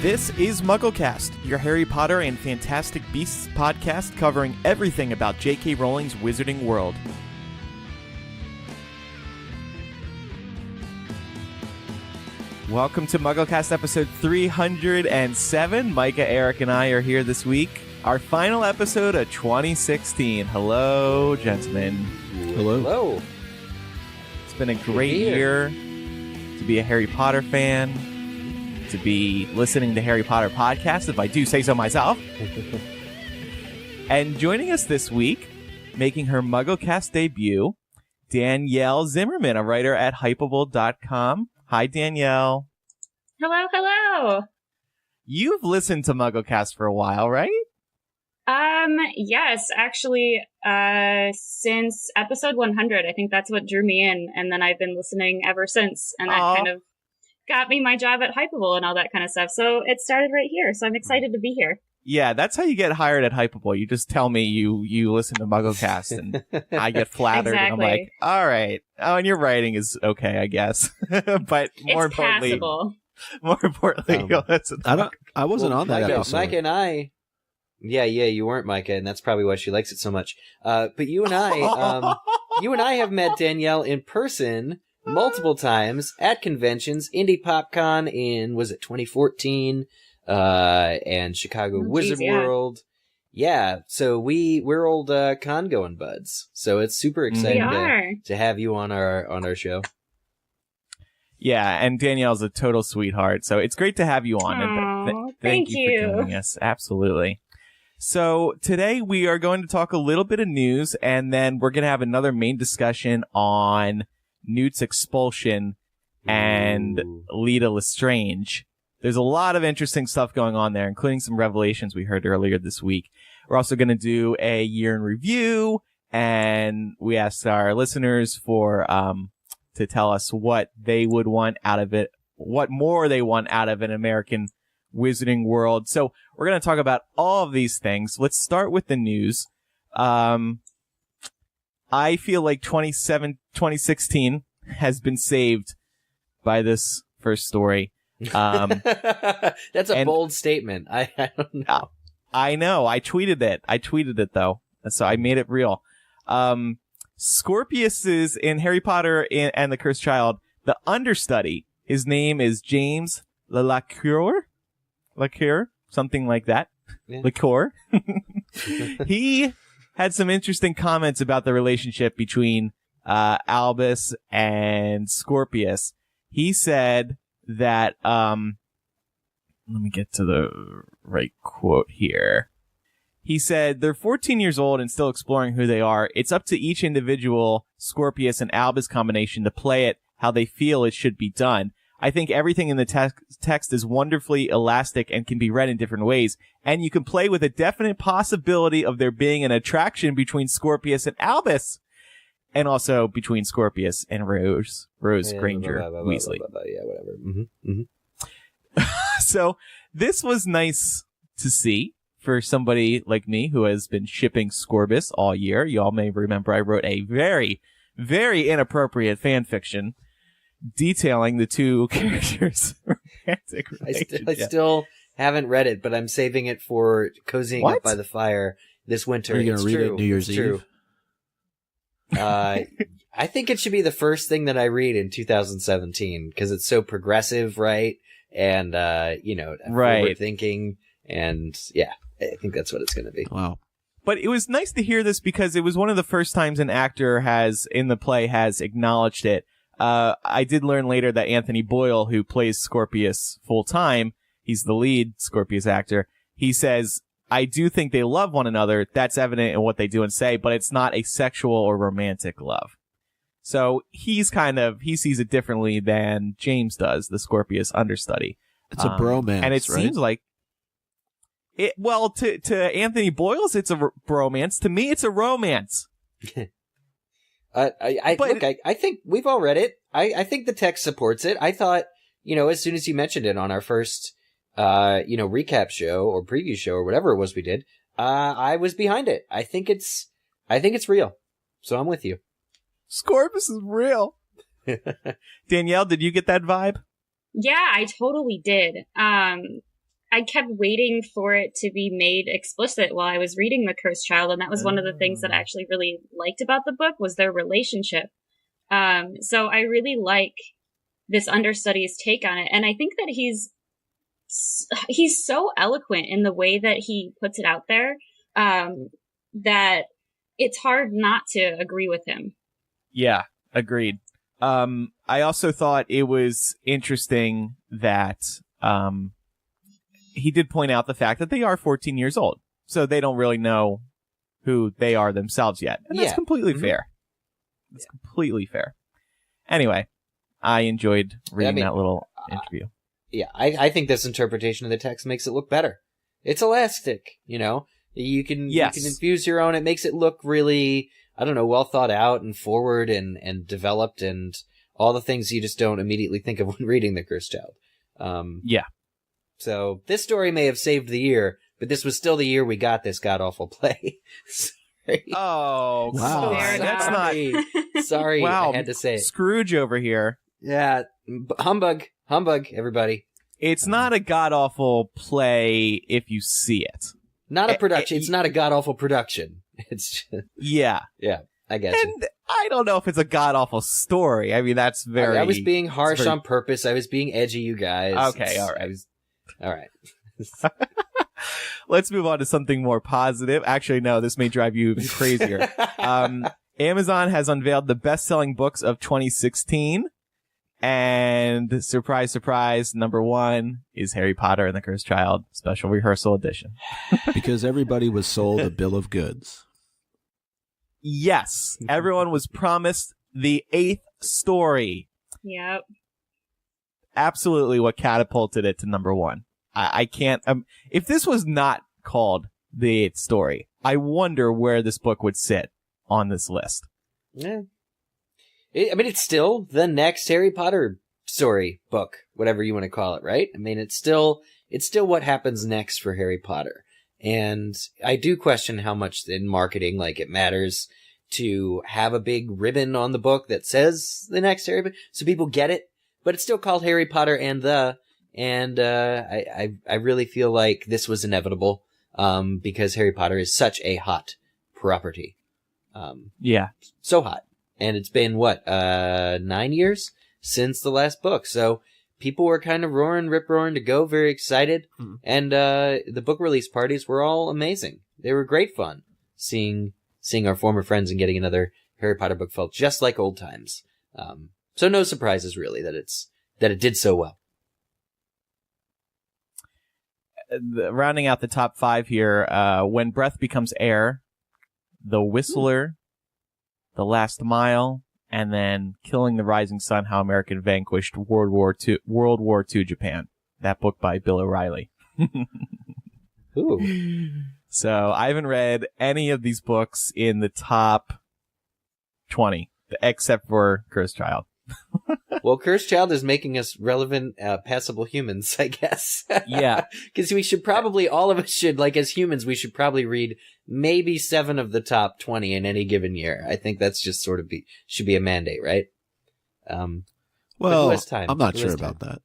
This is MuggleCast, your Harry Potter and Fantastic Beasts podcast covering everything about J.K. Rowling's Wizarding World. Welcome to MuggleCast episode 307. Micah, Eric, and I are here this week. Our final episode of 2016. Hello, gentlemen. Hello. Hello. It's been a great year to be a Harry Potter fan, to be listening to Harry Potter podcasts, if I do say so myself. And joining us this week, making her MuggleCast debut, Danielle Zimmerman, a writer at Hypable.com. Hi, Danielle. Hello, hello. You've listened to MuggleCast for a while, right? Yes, actually, since episode 100. I think that's what drew me in, and then I've been listening ever since, and that kind of got me my job at Hypable and all that kind of stuff. So it started right here, so I'm excited to be here. Yeah, that's how you get hired at Hypable. You just tell me you listen to MuggleCast, and I get flattered, Exactly. and I'm like, all right. Oh, and your writing is okay, I guess. But more It's importantly, passable. I wasn't on that episode. Micah and I. Yeah, you weren't, Micah, and that's probably why she likes it so much. But you and I have met Danielle in person multiple times at conventions, Indie PopCon in, was it 2014, and Chicago Wizard World. Yeah, so we're old con-going buds. So it's super exciting to have you on our show. Yeah, and Danielle's a total sweetheart, so it's great to have you on. And thank you for joining us. Absolutely. So today we are going to talk a little bit of news, and then we're going to have another main discussion on Newt's expulsion and Leta Lestrange. There's a lot of interesting stuff going on there, including some revelations we heard earlier this week. We're also going to do a year in review, and we asked our listeners for to tell us what they would want out of it, what more they want out of an American Wizarding World. So we're going to talk about all of these things. Let's start with the news. I feel like 2016 has been saved by this first story. That's a bold statement. I don't know. I know. I tweeted it though. So I made it real. Scorpius is in Harry Potter and the Cursed Child, the understudy. His name is James Lacure, something like that. Yeah. Liqueur. He had some interesting comments about the relationship between Albus and Scorpius. He said that, let me get to the right quote here. He said, they're 14 years old and still exploring who they are. It's up to each individual Scorpius and Albus combination to play it how they feel it should be done. I think everything in the text is wonderfully elastic and can be read in different ways. And you can play with a definite possibility of there being an attraction between Scorpius and Albus. And also between Scorpius and Rose Granger Weasley. Yeah, whatever. Mm-hmm. So this was nice to see for somebody like me who has been shipping Scorbus all year. Y'all may remember I wrote a very, very inappropriate fan fiction detailing the two characters' romantic relationship. I still haven't read it, but I'm saving it for cozying up by the fire this winter. Are you going to read it New Year's Eve? I think it should be the first thing that I read in 2017 because it's so progressive, right? And, forward thinking. And yeah, I think that's what it's going to be. Wow. But it was nice to hear this because it was one of the first times an actor in the play has acknowledged it. I did learn later that Anthony Boyle, who plays Scorpius full time, he's the lead Scorpius actor. He says, I do think they love one another. That's evident in what they do and say, but it's not a sexual or romantic love. So he sees it differently than James does, the Scorpius understudy. It's a bromance, and it seems like it. Well, to Anthony Boyle's, it's a bromance. To me, it's a romance. I think we've all read it. I think the text supports it. I thought, as soon as you mentioned it on our first, recap show or preview show or whatever it was we did, I was behind it. I think it's real. So I'm with you. Scorbus is real. Danielle, did you get that vibe? Yeah, I totally did. I kept waiting for it to be made explicit while I was reading The Cursed Child, and that was one of the things that I actually really liked about the book was their relationship. So I really like this understudy's take on it, and I think that he's so eloquent in the way that he puts it out there, that it's hard not to agree with him. Yeah, agreed. I also thought it was interesting that he did point out the fact that they are 14 years old, so they don't really know who they are themselves yet. And that's completely fair. That's completely fair. Anyway, I enjoyed reading that little interview. Yeah, I think this interpretation of the text makes it look better. It's elastic, you know? You can infuse your own. It makes it look really, I don't know, well thought out and forward and developed and all the things you just don't immediately think of when reading The Cursed Child. Yeah. So this story may have saved the year, but this was still the year we got this god-awful play. Sorry. Oh, wow. That's not... Sorry, wow, I had to say it. Scrooge over here. Yeah, humbug, everybody. It's not a god-awful play if you see it. Not a production. It's not a god-awful production. It's just, yeah. Yeah, I guess. And I don't know if it's a god-awful story. I mean, that's very... I was being harsh on purpose. I was being edgy, you guys. Okay, all right. All right. Let's move on to something more positive. Actually, no, this may drive you even crazier. Amazon has unveiled the best-selling books of 2016. And surprise, surprise, number 1 is Harry Potter and the Cursed Child Special Rehearsal Edition. Because everybody was sold a bill of goods. Yes. Everyone was promised the 8th story. Yep. Absolutely what catapulted it to number 1. I can't... if this was not called the 8th story, I wonder where this book would sit on this list. Yeah. I mean, it's still the next Harry Potter story book, whatever you want to call it, right? I mean, it's still what happens next for Harry Potter. And I do question how much in marketing, like, it matters to have a big ribbon on the book that says the next Harry Potter, so people get it. But it's still called Harry Potter and I really feel like this was inevitable, because Harry Potter is such a hot property. Yeah. So hot. And it's been, 9 years since the last book. So people were kind of rip-roaring to go, very excited. Mm. And the book release parties were all amazing. They were great fun. Seeing our former friends and getting another Harry Potter book felt just like old times. So no surprises, really, that it did so well. Rounding out the top 5 here, When Breath Becomes Air, The Whistler, The Last Mile, and then Killing the Rising Sun, How America Vanquished World War II Japan. That book by Bill O'Reilly. Ooh. So I haven't read any of these books in the top 20, except for Cursed Child. Well, Cursed Child is making us relevant, passable humans, I guess. Yeah. Because we should probably, all of us should, like, as humans, we should probably read maybe 7 of the top 20 in any given year. I think that's just sort of should be a mandate, right? Well, who has time? I'm not sure about that.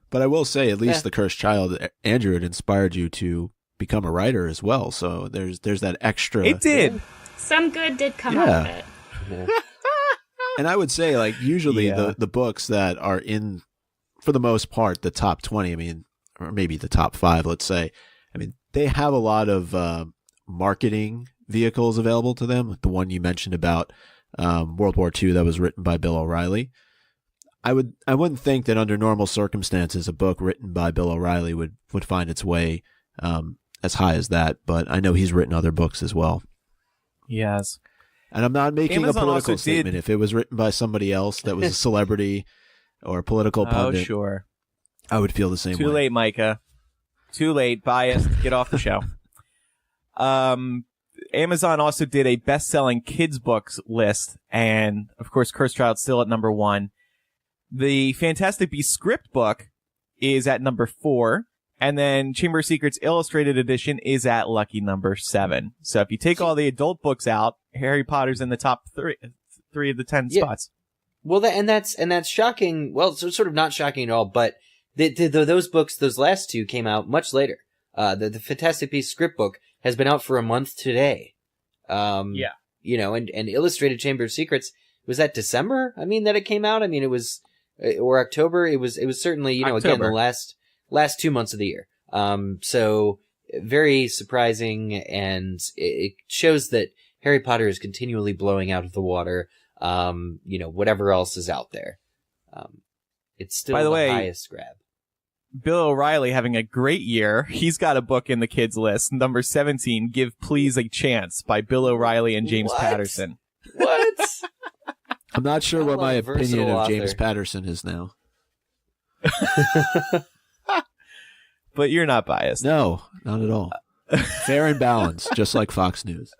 But I will say, at least The Cursed Child, Andrew, it inspired you to become a writer as well. So there's that extra. It did. Some good did come out of it. Yeah. And I would say, like, usually the books that are in, for the most part, the top 20, I mean, or maybe the top 5, let's say, I mean, they have a lot of marketing vehicles available to them. Like the one you mentioned about World War II that was written by Bill O'Reilly. I wouldn't think that under normal circumstances, a book written by Bill O'Reilly would find its way as high as that. But I know he's written other books as well. Yes. And I'm not making Amazon a political statement. If it was written by somebody else that was a celebrity or a political pundit, sure, I would feel the same way. Too late, Micah. Too late. Biased. Get off the show. Amazon also did a best-selling kids books list, and of course, Cursed Child's still at number 1. The Fantastic Beasts script book is at number 4. And then Chamber of Secrets Illustrated Edition is at lucky number 7. So if you take all the adult books out, Harry Potter's in the top 3 of the 10 spots. Well, that's shocking. Well, so sort of not shocking at all, but Those books, those last two came out much later. The Fantastic Beasts script book has been out for a month today. Yeah. You know, and Illustrated Chamber of Secrets, was that December? I mean, that it came out? I mean, it was, or October? It was certainly, you know, October. again, the last 2 months of the year. So very surprising, and it shows that Harry Potter is continually blowing out of the water, you know, whatever else is out there. It's still By the way, highest grab. Bill O'Reilly having a great year. He's got a book in the kids list, number 17, Give Please a Chance by Bill O'Reilly and James Patterson. What? I'm not sure what my opinion of author. James Patterson is now. But you're not biased. No, not at all. Fair and balanced, just like Fox News.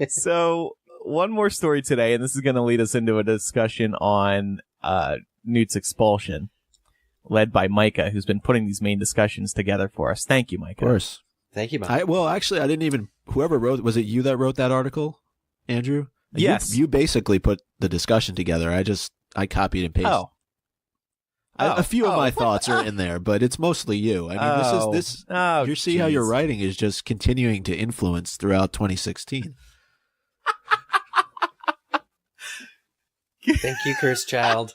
So, one more story today, and this is going to lead us into a discussion on Newt's expulsion, led by Micah, who's been putting these main discussions together for us. Thank you, Micah. Of course. Thank you, Mike. Well, actually, I didn't even... Whoever wrote... Was it you that wrote that article, Andrew? Yes. You basically put the discussion together. I copied and pasted. A few of my thoughts are in there, but it's mostly you. I mean, this. You see how your writing is just continuing to influence throughout 2016. Thank you, cursed child.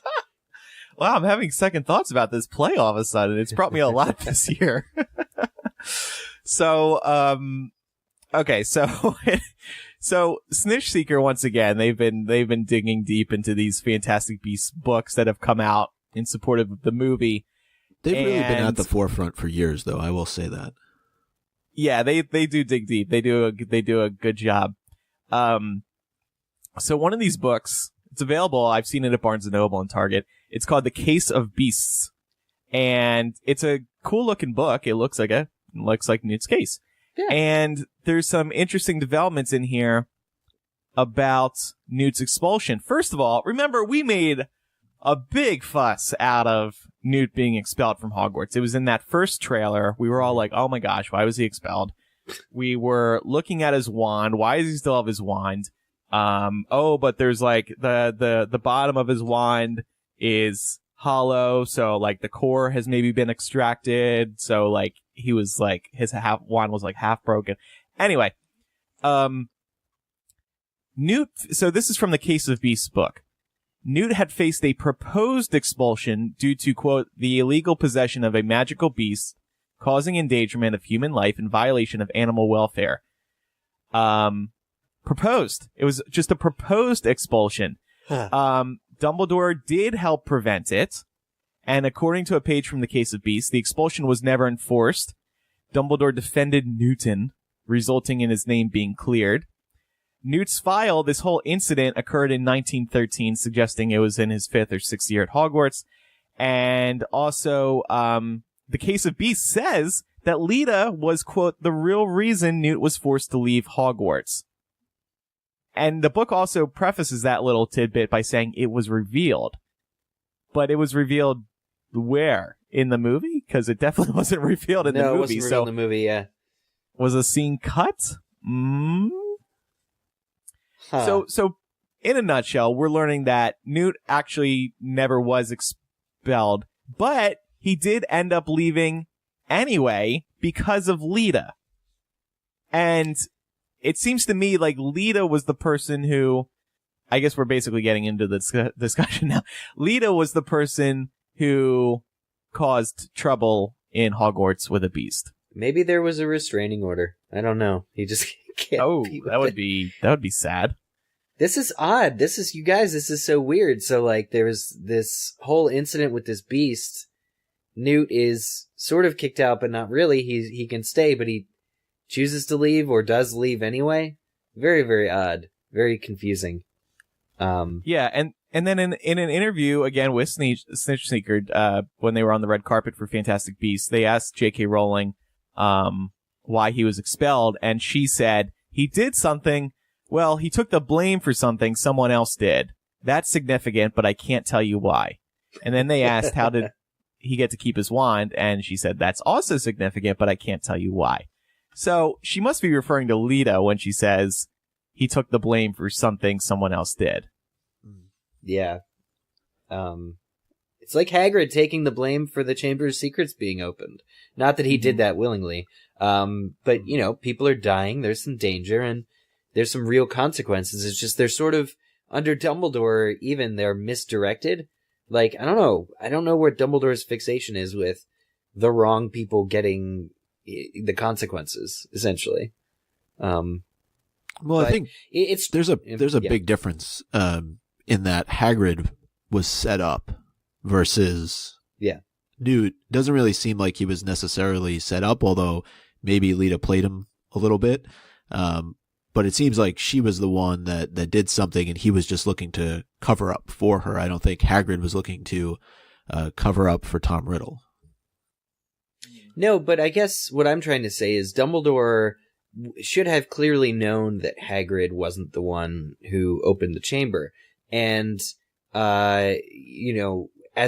Wow, I'm having second thoughts about this play all of a sudden. It's brought me a lot this year. So, okay, so Snitch Seeker, once again, they've been digging deep into these Fantastic Beasts books that have come out in support of the movie. They've really been at the forefront for years, though. I will say that. Yeah, they do dig deep. They do a good job. So one of these books, it's available. I've seen it at Barnes & Noble and Target. It's called The Case of Beasts, and it's a cool looking book. It looks like Newt's case. Yeah. And there's some interesting developments in here about Newt's expulsion. First of all, remember we made a big fuss out of Newt being expelled from Hogwarts. It was in that first trailer. We were all like, oh my gosh, why was he expelled? We were looking at his wand. Why does he still have his wand? But there's like the bottom of his wand is hollow. So like the core has maybe been extracted. So like he was like, his wand was like half broken. Anyway, Newt, so this is from the Case of Beasts book. Newt had faced a proposed expulsion due to, quote, the illegal possession of a magical beast causing endangerment of human life in violation of animal welfare. Proposed. It was just a proposed expulsion. Dumbledore did help prevent it. And according to a page from the Case of Beasts, the expulsion was never enforced. Dumbledore defended Newton, resulting in his name being cleared. Newt's file, this whole incident occurred in 1913, suggesting it was in his 5th or 6th year at Hogwarts. And also, the Case of Beasts says that Leta was, quote, the real reason Newt was forced to leave Hogwarts. And the book also prefaces that little tidbit by saying it was revealed. But it was revealed where? In the movie? Because it definitely wasn't revealed in the movie. No, it wasn't revealed in the movie, yeah. Was a scene cut? Huh. So in a nutshell, we're learning that Newt actually never was expelled, but he did end up leaving anyway because of Leta. And it seems to me like Leta was the person who, I guess we're basically getting into the discussion now. Leta was the person who caused trouble in Hogwarts with a beast. Maybe there was a restraining order. I don't know. He just can't. Oh, that would be sad. This is odd. This is so weird. So like there was this whole incident with this beast. Newt is sort of kicked out, but not really. He can stay, but he chooses to leave or does leave anyway. Very, very odd. Very confusing. Yeah, and then in an interview again with Snitch Seeker, when they were on the red carpet for Fantastic Beasts, they asked J.K. Rowling why he was expelled, and she said he did something. Well, he took the blame for something someone else did. That's significant, but I can't tell you why. And then they asked how did he get to keep his wand, and she said that's also significant, but I can't tell you why. So she must be referring to Leta when she says he took the blame for something someone else did. Yeah. It's like Hagrid taking the blame for the Chamber of Secrets being opened. Not that he did that willingly. But, people are dying, there's some danger, and there's some real consequences. It's just they're sort of, under Dumbledore, even, they're misdirected. Like, I don't know where Dumbledore's fixation is with the wrong people getting the consequences, essentially. Well, I think there's a big difference in that Hagrid was set up versus Newt. Doesn't really seem like he was necessarily set up, although maybe Leta played him a little bit. But it seems like she was the one that did something, and he was just looking to cover up for her. I don't think Hagrid was looking to cover up for Tom Riddle. No, but I guess what I'm trying to say is Dumbledore should have clearly known that Hagrid wasn't the one who opened the chamber. And, as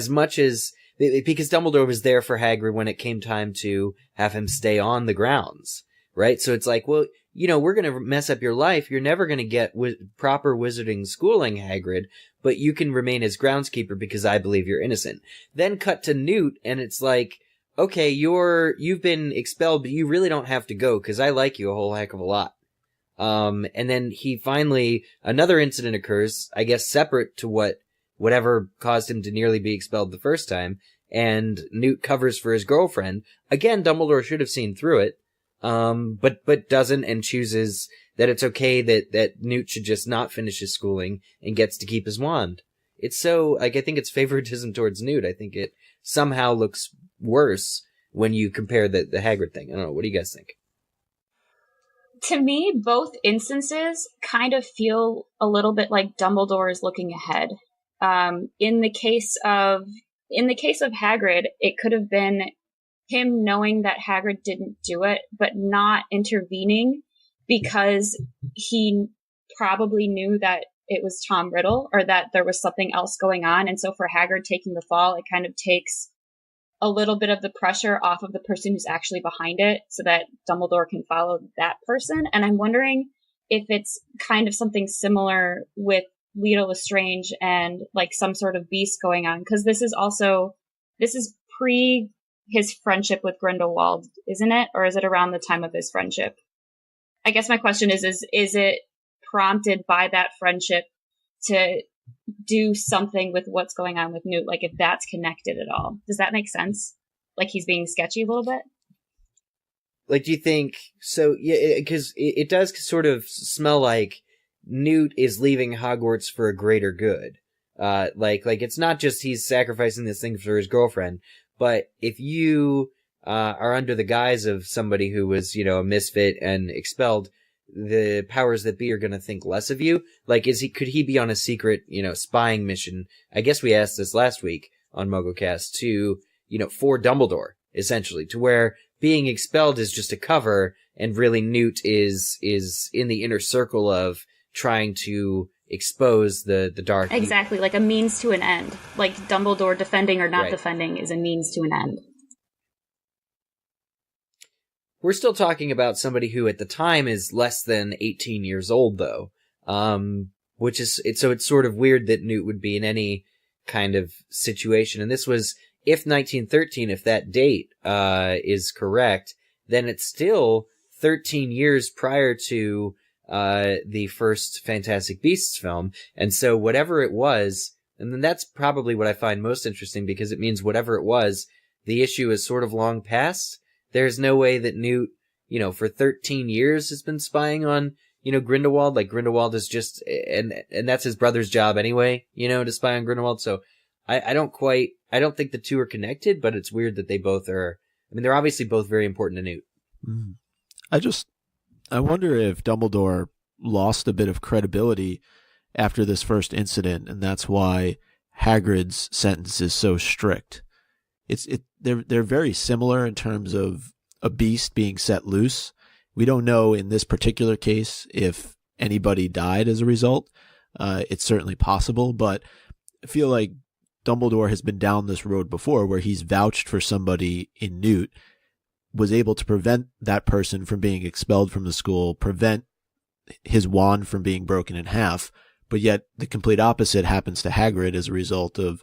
much as, because Dumbledore was there for Hagrid when it came time to have him stay on the grounds, right? So it's like, well, we're going to mess up your life. You're never going to get proper wizarding schooling, Hagrid, but you can remain as groundskeeper because I believe you're innocent. Then cut to Newt, and it's like, okay, you've been expelled, but you really don't have to go because I like you a whole heck of a lot. And then another incident occurs, I guess separate to whatever caused him to nearly be expelled the first time, and Newt covers for his girlfriend. Again, Dumbledore should have seen through it, but doesn't, and chooses that it's okay that Newt should just not finish his schooling and gets to keep his wand. It's so, I think it's favoritism towards Newt. I think it somehow looks worse when you compare the Hagrid thing. I don't know. What do you guys think? To me, both instances kind of feel a little bit like Dumbledore is looking ahead. In the case of Hagrid, it could have been him knowing that Hagrid didn't do it, but not intervening because he probably knew that it was Tom Riddle or that there was something else going on. And so for Hagrid taking the fall, it kind of takes a little bit of the pressure off of the person who's actually behind it so that Dumbledore can follow that person. And I'm wondering if it's kind of something similar with Leta Lestrange and like some sort of beast going on. Cause this is pre his friendship with Grindelwald, isn't it? Or is it around the time of his friendship? I guess my question is it prompted by that friendship to do something with what's going on with Newt, like if that's connected at all? Does that make sense? Like he's being sketchy a little bit? Like, do you think so? Yeah, because it does sort of smell like Newt is leaving Hogwarts for a greater good. Like it's not just he's sacrificing this thing for his girlfriend, but if you are under the guise of somebody who was, a misfit and expelled, the powers that be are going to think less of you. Like, could he be on a secret, spying mission? I guess we asked this last week on MuggleCast for Dumbledore, essentially, to where being expelled is just a cover, and really Newt is in the inner circle of trying to expose the dark. Exactly, like a means to an end. Like Dumbledore defending or not defending is a means to an end. We're still talking about somebody who at the time is less than 18 years old, though. Which is, so it's sort of weird that Newt would be in any kind of situation. And this was, if 1913, if that date, is correct, then it's still 13 years prior to, the first Fantastic Beasts film. And so whatever it was, and then that's probably what I find most interesting because it means whatever it was, the issue is sort of long past. There's no way that Newt, for 13 years has been spying on, Grindelwald. Like Grindelwald is just, and that's his brother's job anyway, to spy on Grindelwald. So I don't think the two are connected, but it's weird that they both are. I mean, they're obviously both very important to Newt. I wonder if Dumbledore lost a bit of credibility after this first incident, and that's why Hagrid's sentence is so strict. They're very similar in terms of a beast being set loose. We don't know in this particular case if anybody died as a result. It's certainly possible, but I feel like Dumbledore has been down this road before where he's vouched for somebody in Newt, was able to prevent that person from being expelled from the school, prevent his wand from being broken in half, but yet the complete opposite happens to Hagrid as a result of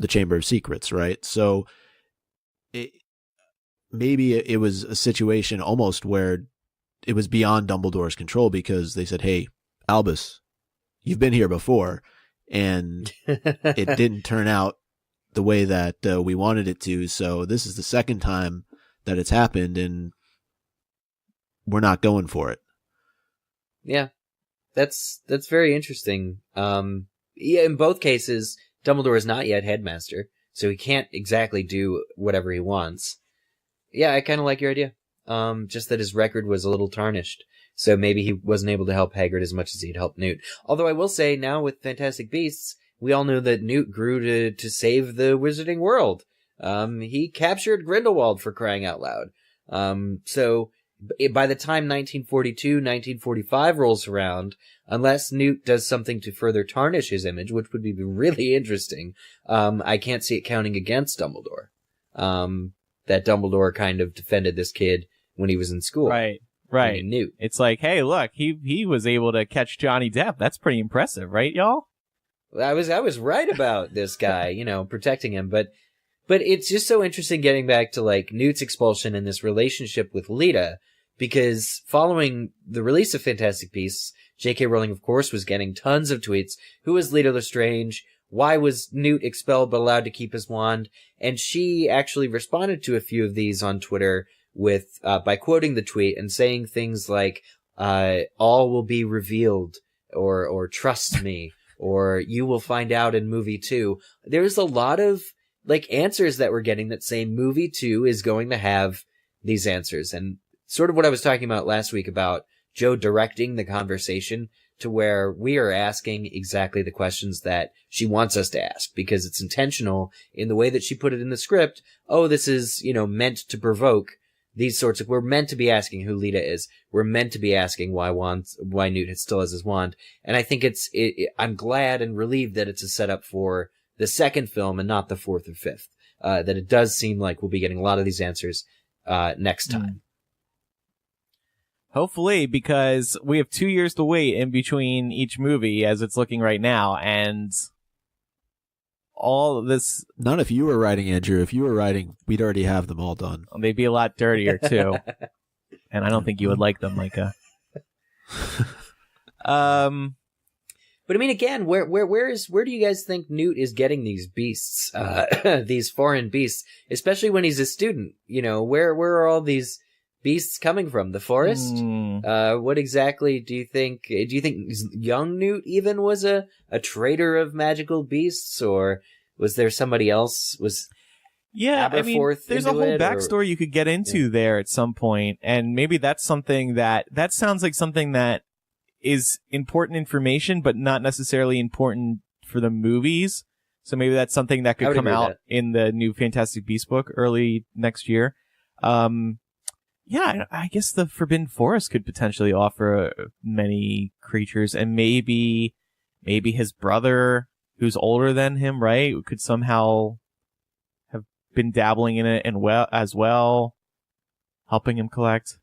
the Chamber of Secrets, right? So maybe it was a situation almost where it was beyond Dumbledore's control, because they said, hey, Albus, you've been here before, and it didn't turn out the way that we wanted it to, so this is the second time that it's happened, and we're not going for it. Yeah, that's very interesting. Yeah, in both cases, Dumbledore is not yet headmaster, so he can't exactly do whatever he wants. Yeah, I kind of like your idea. Just that his record was a little tarnished, so maybe he wasn't able to help Hagrid as much as he'd helped Newt. Although I will say, now with Fantastic Beasts, we all know that Newt grew to save the wizarding world. He captured Grindelwald, for crying out loud. So by the time 1942, 1945 rolls around, unless Newt does something to further tarnish his image, which would be really interesting, I can't see it counting against Dumbledore. That Dumbledore kind of defended this kid when he was in school. Right. I mean, Newt. It's like, hey, look, he was able to catch Johnny Depp. That's pretty impressive, right, y'all? I was right about this guy, protecting him, but it's just so interesting getting back to like Newt's expulsion and this relationship with Leta, because following the release of Fantastic Beasts, J.K. Rowling, of course, was getting tons of tweets. Who is Leta Lestrange? Why was Newt expelled but allowed to keep his wand? And she actually responded to a few of these on Twitter with by quoting the tweet and saying things like, all will be revealed, or trust me, or you will find out in movie 2. There's a lot of like answers that we're getting that say movie 2 is going to have these answers. And sort of what I was talking about last week about Joe directing the conversation to where we are asking exactly the questions that she wants us to ask, because it's intentional in the way that she put it in the script. Oh, this is, meant to provoke these sorts of, we're meant to be asking who Leta is. We're meant to be asking why Newt still has his wand. And I think I'm glad and relieved that it's a setup for the second film and not the fourth or fifth. That it does seem like we'll be getting a lot of these answers, next time. Hopefully, because we have 2 years to wait in between each movie as it's looking right now, and all of this... Not if you were writing, Andrew. If you were writing, we'd already have them all done. They'd be a lot dirtier, too. And I don't think you would like them, Micah. But I mean, again, where do you guys think Newt is getting these beasts, these foreign beasts, especially when he's a student? Where are all these beasts coming from? The forest? What exactly do you think? Do you think young Newt even was a trader of magical beasts, or was there somebody else? Aberforth there's a whole backstory you could get into there at some point, and maybe that's something that sounds like something that is important information, but not necessarily important for the movies. So maybe that's something that could come out in the new Fantastic Beasts book early next year. Yeah, I guess the Forbidden Forest could potentially offer many creatures, and maybe his brother, who's older than him, right, could somehow have been dabbling in it as well, helping him collect.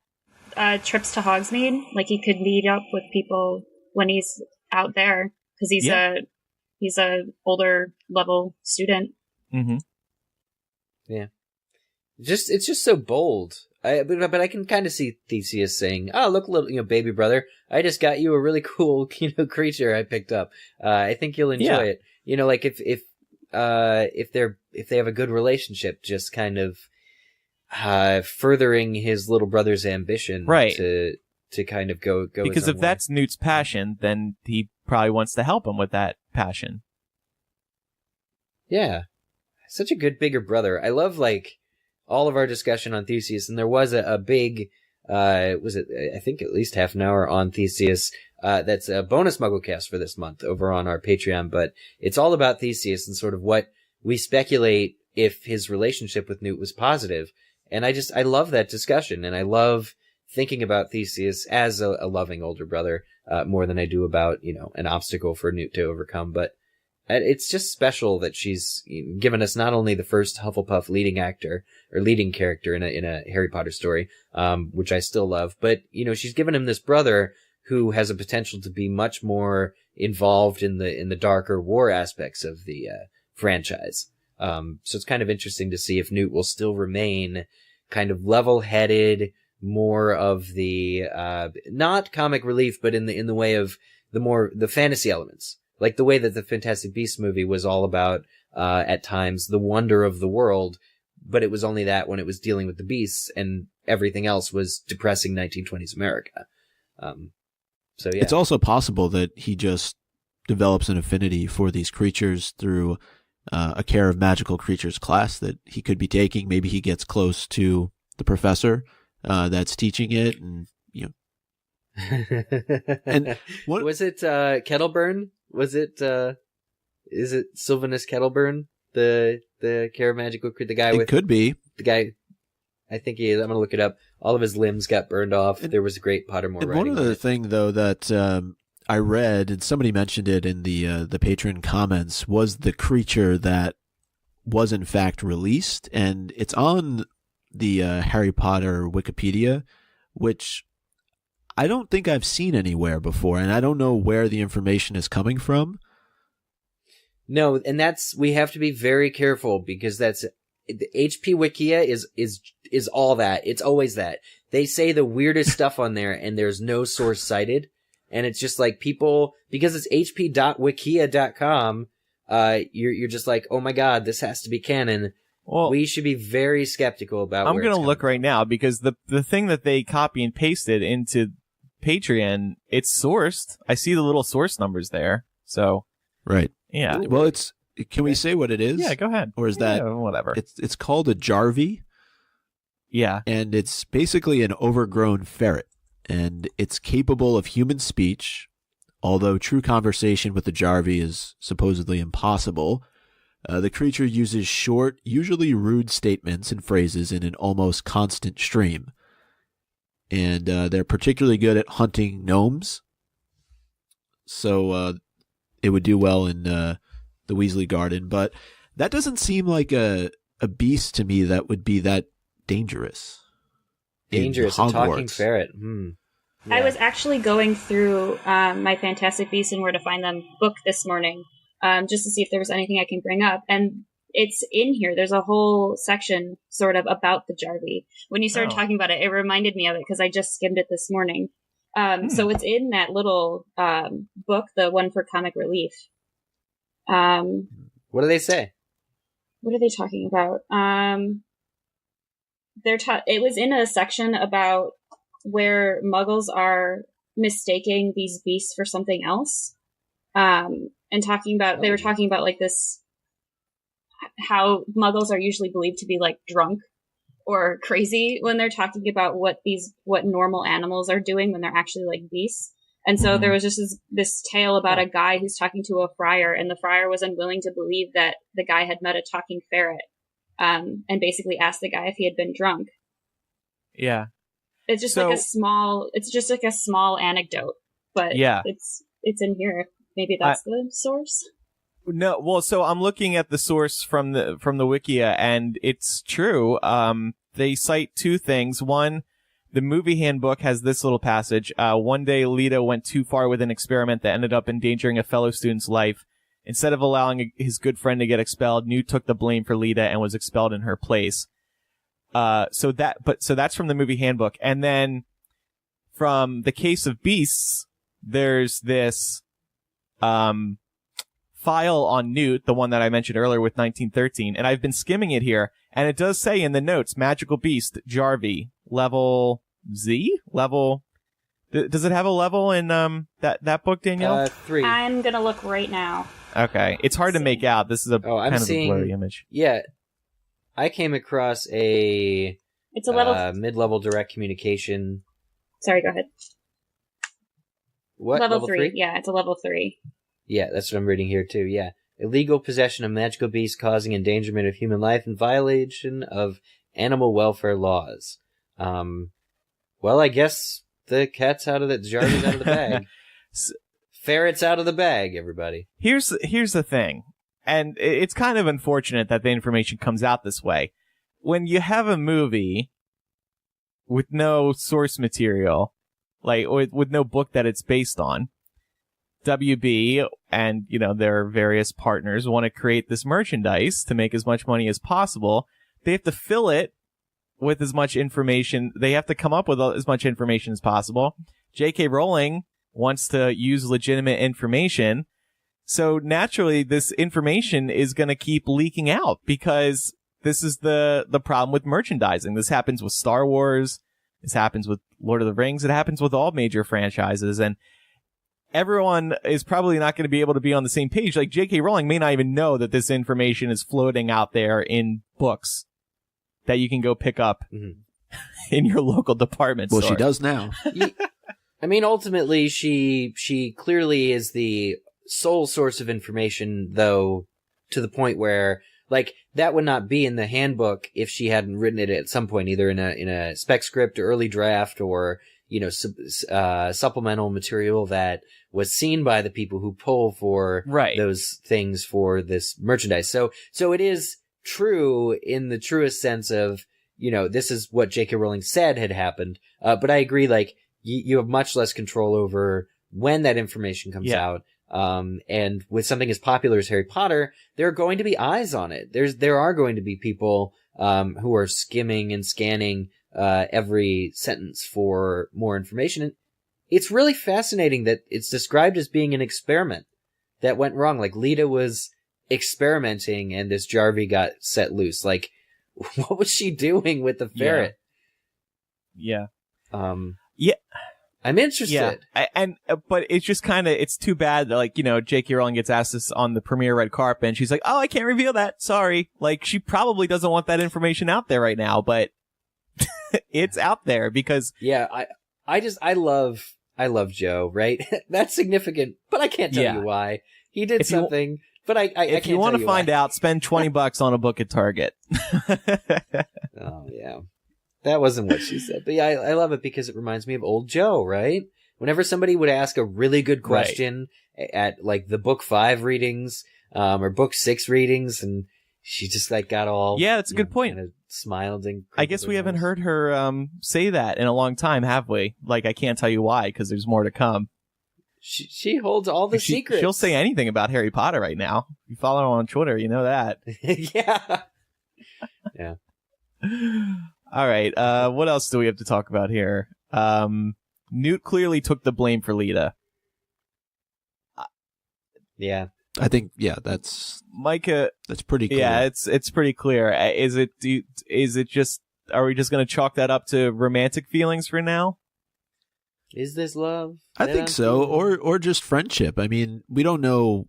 Trips to Hogsmeade, like he could meet up with people when he's out there, because he's a older level student. Mm-hmm. Yeah, it's just so bold. But I can kind of see Theseus saying, "Oh, look, little baby brother, I just got you a really cool creature I picked up. I think you'll enjoy it." Like if they have a good relationship, just kind of furthering his little brother's ambition, right? To kind of go because if that's Newt's passion, then he probably wants to help him with that passion. Yeah, such a good bigger brother. I love all of our discussion on Theseus, and there was a big, I think at least half an hour on Theseus. That's a bonus MuggleCast for this month over on our Patreon, but it's all about Theseus and sort of what we speculate if his relationship with Newt was positive. And I love that discussion, and I love thinking about Theseus as a loving older brother, more than I do about, an obstacle for Newt to overcome. But it's just special that she's given us not only the first Hufflepuff leading character in a Harry Potter story, which I still love, but she's given him this brother who has a potential to be much more involved in the darker war aspects of the franchise. So it's kind of interesting to see if Newt will still remain kind of level-headed, more of the not comic relief, but in the way of the fantasy elements, like the way that the Fantastic Beasts movie was all about at times the wonder of the world, but it was only that when it was dealing with the beasts, and everything else was depressing 1920s America. So yeah, it's also possible that he just develops an affinity for these creatures through a Care of Magical Creatures class that he could be taking. Maybe he gets close to the professor that's teaching it, and and what was it? Kettleburn? Was it? Is it Sylvanus Kettleburn? The Care of Magical Creatures, the guy it with could be the guy. I think he is. I'm gonna look it up. All of his limbs got burned off. There was a great Pottermore writing. One other thing, though, that I read, and somebody mentioned it in the patron comments, was the creature that was in fact released, and it's on the Harry Potter Wikipedia, which I don't think I've seen anywhere before, and I don't know where the information is coming from. No, and we have to be very careful, because the HP Wikia is all that. It's always that. They say the weirdest stuff on there, and there's no source cited. And it's just like people, because it's hp.wikia.com, you're just like, oh my god, this has to be canon. Well, we should be very skeptical about I'm going to look right now, because the thing that they copy and pasted into Patreon, it's sourced. I see the little source numbers there. So, right. Yeah. Well, can we say what it is? Yeah, go ahead. Or is that whatever? It's called a Jarvey. Yeah. And it's basically an overgrown ferret, and it's capable of human speech, although true conversation with the Jarvey is supposedly impossible. The creature uses short, usually rude statements and phrases in an almost constant stream. And they're particularly good at hunting gnomes. So it would do well in the Weasley Garden. But that doesn't seem like a beast to me that would be that dangerous. Dangerous, a talking ferret. Yeah. I was actually going through my Fantastic Beasts and Where to Find Them book this morning, just to see if there was anything I can bring up. And it's in here. There's a whole section sort of about the Jarvey. When you started talking about it, it reminded me of it because I just skimmed it this morning. So it's in that little book, the one for comic relief. What do they say? What are they talking about? It was in a section about where Muggles are mistaking these beasts for something else, and they were talking about like this, how Muggles are usually believed to be like drunk or crazy when they're talking about what normal animals are doing when they're actually like beasts. And so there was just this tale about a guy who's talking to a friar, and the friar was unwilling to believe that the guy had met a talking ferret, and basically asked the guy if he had been drunk. Yeah. It's just like a small anecdote, but yeah, it's in here. Maybe that's the source. No, well, so I'm looking at the source from the Wikia, and it's true. They cite two things. One, the movie handbook has this little passage. One day, Leta went too far with an experiment that ended up endangering a fellow student's life. Instead of allowing his good friend to get expelled, Newt took the blame for Leta and was expelled in her place. So that's from the movie handbook. And then from the Case of Beasts, there's this file on Newt, the one that I mentioned earlier with 1913, and I've been skimming it here, and it does say in the notes, Magical Beast, Jarvey, level Z? Does it have a level in that book, Danielle? 3. I'm gonna look right now. Okay. It's hard to make out. This is a kind of a blurry image. Yeah. I came across it's a level mid-level direct communication. Sorry, go ahead. What? Level 3? Yeah, it's a level 3. Yeah, that's what I'm reading here too, yeah. Illegal possession of magical beasts causing endangerment of human life and violation of animal welfare laws. Well, I guess the cat's out of the Jarvey's out of the bag. Ferret's out of the bag, everybody. Here's the thing, and it's kind of unfortunate that the information comes out this way. When you have a movie with no source material, like with no book that it's based on, WB and, their various partners want to create this merchandise to make as much money as possible. They have to fill it with as much information. They have to come up with as much information as possible. J.K. Rowling wants to use legitimate information. So naturally, this information is going to keep leaking out because this is the problem with merchandising. This happens with Star Wars. This happens with Lord of the Rings. It happens with all major franchises. And everyone is probably not going to be able to be on the same page. Like J.K. Rowling may not even know that this information is floating out there in books that you can go pick up in your local department store. Well, she does now. I mean, ultimately, she clearly is the sole source of information, though, to the point where, like, that would not be in the handbook if she hadn't written it at some point, either in a spec script or early draft or, supplemental material that was seen by the people who pull for those things for this merchandise. So it is true in the truest sense of, this is what J.K. Rowling said had happened. But I agree, like, you have much less control over when that information comes out. And with something as popular as Harry Potter, there are going to be eyes on it. There are going to be people, who are skimming and scanning, every sentence for more information. And it's really fascinating that it's described as being an experiment that went wrong. Like, Leta was experimenting and this Jarvey got set loose. Like, what was she doing with the ferret? Yeah. Yeah. I'm interested. Yeah. But it's just it's too bad that, like, J.K. Rowling gets asked this on the premiere red carpet and she's like, oh, I can't reveal that. Sorry. Like, she probably doesn't want that information out there right now, but it's out there because. Yeah. I love Joe, right? That's significant, but I can't tell you why. He did something. But I can't if you want to find out, spend $20 on a book at Target. Oh, yeah. That wasn't what she said. But yeah, I love it because it reminds me of old Joe, right? Whenever somebody would ask a really good question at like the book 5 readings, or book 6 readings, and she just like got all. Yeah, that's a good point. Kind of smiled and. I guess we haven't heard her say that in a long time, have we? Like, I can't tell you why because there's more to come. She holds all the secrets. She'll say anything about Harry Potter right now. You follow her on Twitter, you know that. Yeah. Yeah. All right. What else do we have to talk about here? Newt clearly took the blame for Leta. Yeah. I think, that's Micah. That's pretty clear. Yeah, it's pretty clear. Is it just, are we just going to chalk that up to romantic feelings for now? Is this love? I think so, or just friendship. I mean, we don't know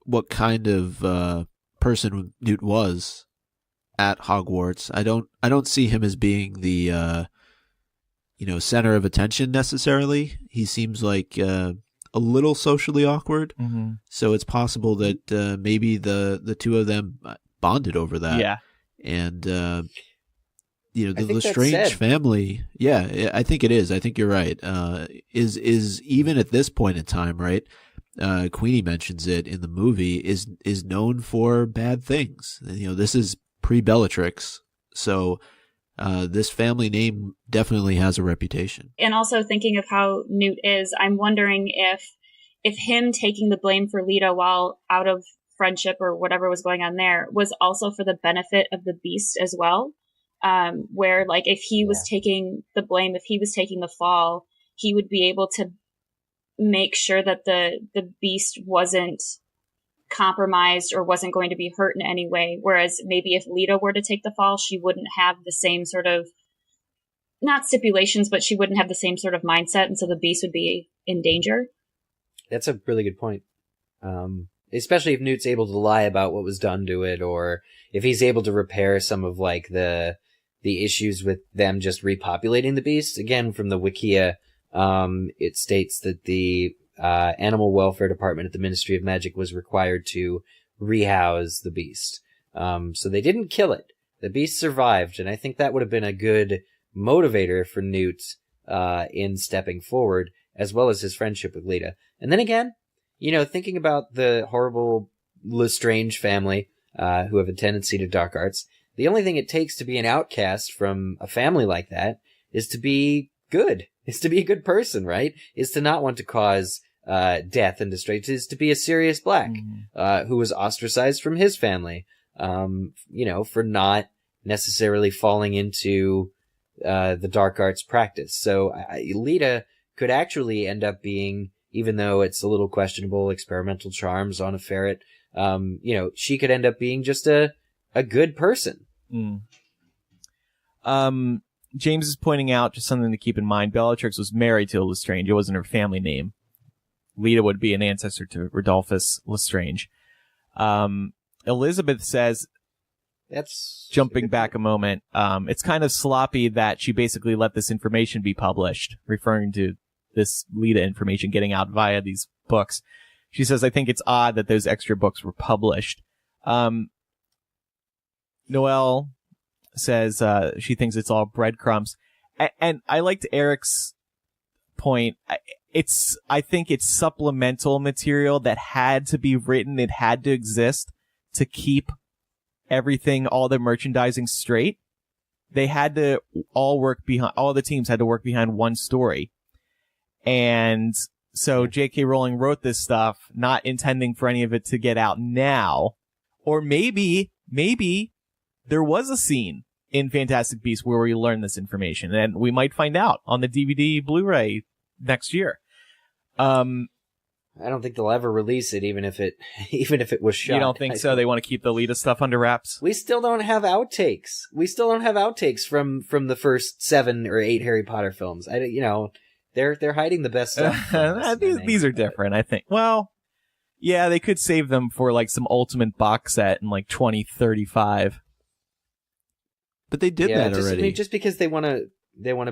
what kind of person Newt was at Hogwarts. I don't see him as being the center of attention necessarily. He seems like a little socially awkward. Mm-hmm. So it's possible that maybe the two of them bonded over that. Yeah. And the Lestrange family, I think it is. I think you're right. Is even at this point in time, right? Queenie mentions it in the movie, is known for bad things. This is pre-Bellatrix, so this family name definitely has a reputation. And also thinking of how Newt is, I'm wondering if him taking the blame for Leta while out of friendship or whatever was going on there was also for the benefit of the Beast as well. Where like if he was taking the blame, if he was taking the fall, he would be able to make sure that the Beast wasn't compromised or wasn't going to be hurt in any way. Whereas maybe if Leta were to take the fall, she wouldn't have the same sort of, not stipulations, but she wouldn't have the same sort of mindset. And so the Beast would be in danger. That's a really good point. Especially if Newt's able to lie about what was done to it, or if he's able to repair some of like the issues with them just repopulating the Beast. Again, from the Wikia, it states that the Animal Welfare Department at the Ministry of Magic was required to rehouse the Beast. So they didn't kill it. The Beast survived, and I think that would have been a good motivator for Newt in stepping forward, as well as his friendship with Leta. And then again, thinking about the horrible Lestrange family who have a tendency to dark arts, the only thing it takes to be an outcast from a family like that is to be good. Is to be a good person, right? Is to not want to cause death and disgrace is to be a Sirius Black, who was ostracized from his family, for not necessarily falling into the dark arts practice. So Leta could actually end up being, even though it's a little questionable, experimental charms on a ferret, she could end up being just a good person. James is pointing out just something to keep in mind. Bellatrix was married to Lestrange. It wasn't her family name. Leta would be an ancestor to Rodolphus Lestrange. Elizabeth says, that's jumping back a moment, it's kind of sloppy that she basically let this information be published, referring to this Leta information getting out via these books. She says, I think it's odd that those extra books were published. Noelle says she thinks it's all breadcrumbs. And I liked Eric's point. I think it's supplemental material that had to be written. It had to exist to keep everything, all the merchandising straight. They had to all the teams had to work behind one story. And so J.K. Rowling wrote this stuff, not intending for any of it to get out now. Or maybe there was a scene in Fantastic Beasts where we learn this information, and we might find out on the DVD Blu-ray next year. I don't think they'll ever release it, even if it was shot. You don't think so? They want to keep the Leta stuff under wraps? We still don't have outtakes. From the first 7 or 8 Harry Potter films. They're hiding the best stuff. These are different, I think. Well, yeah, they could save them for like some ultimate box set in like 2035. But they did that already. Just because they want to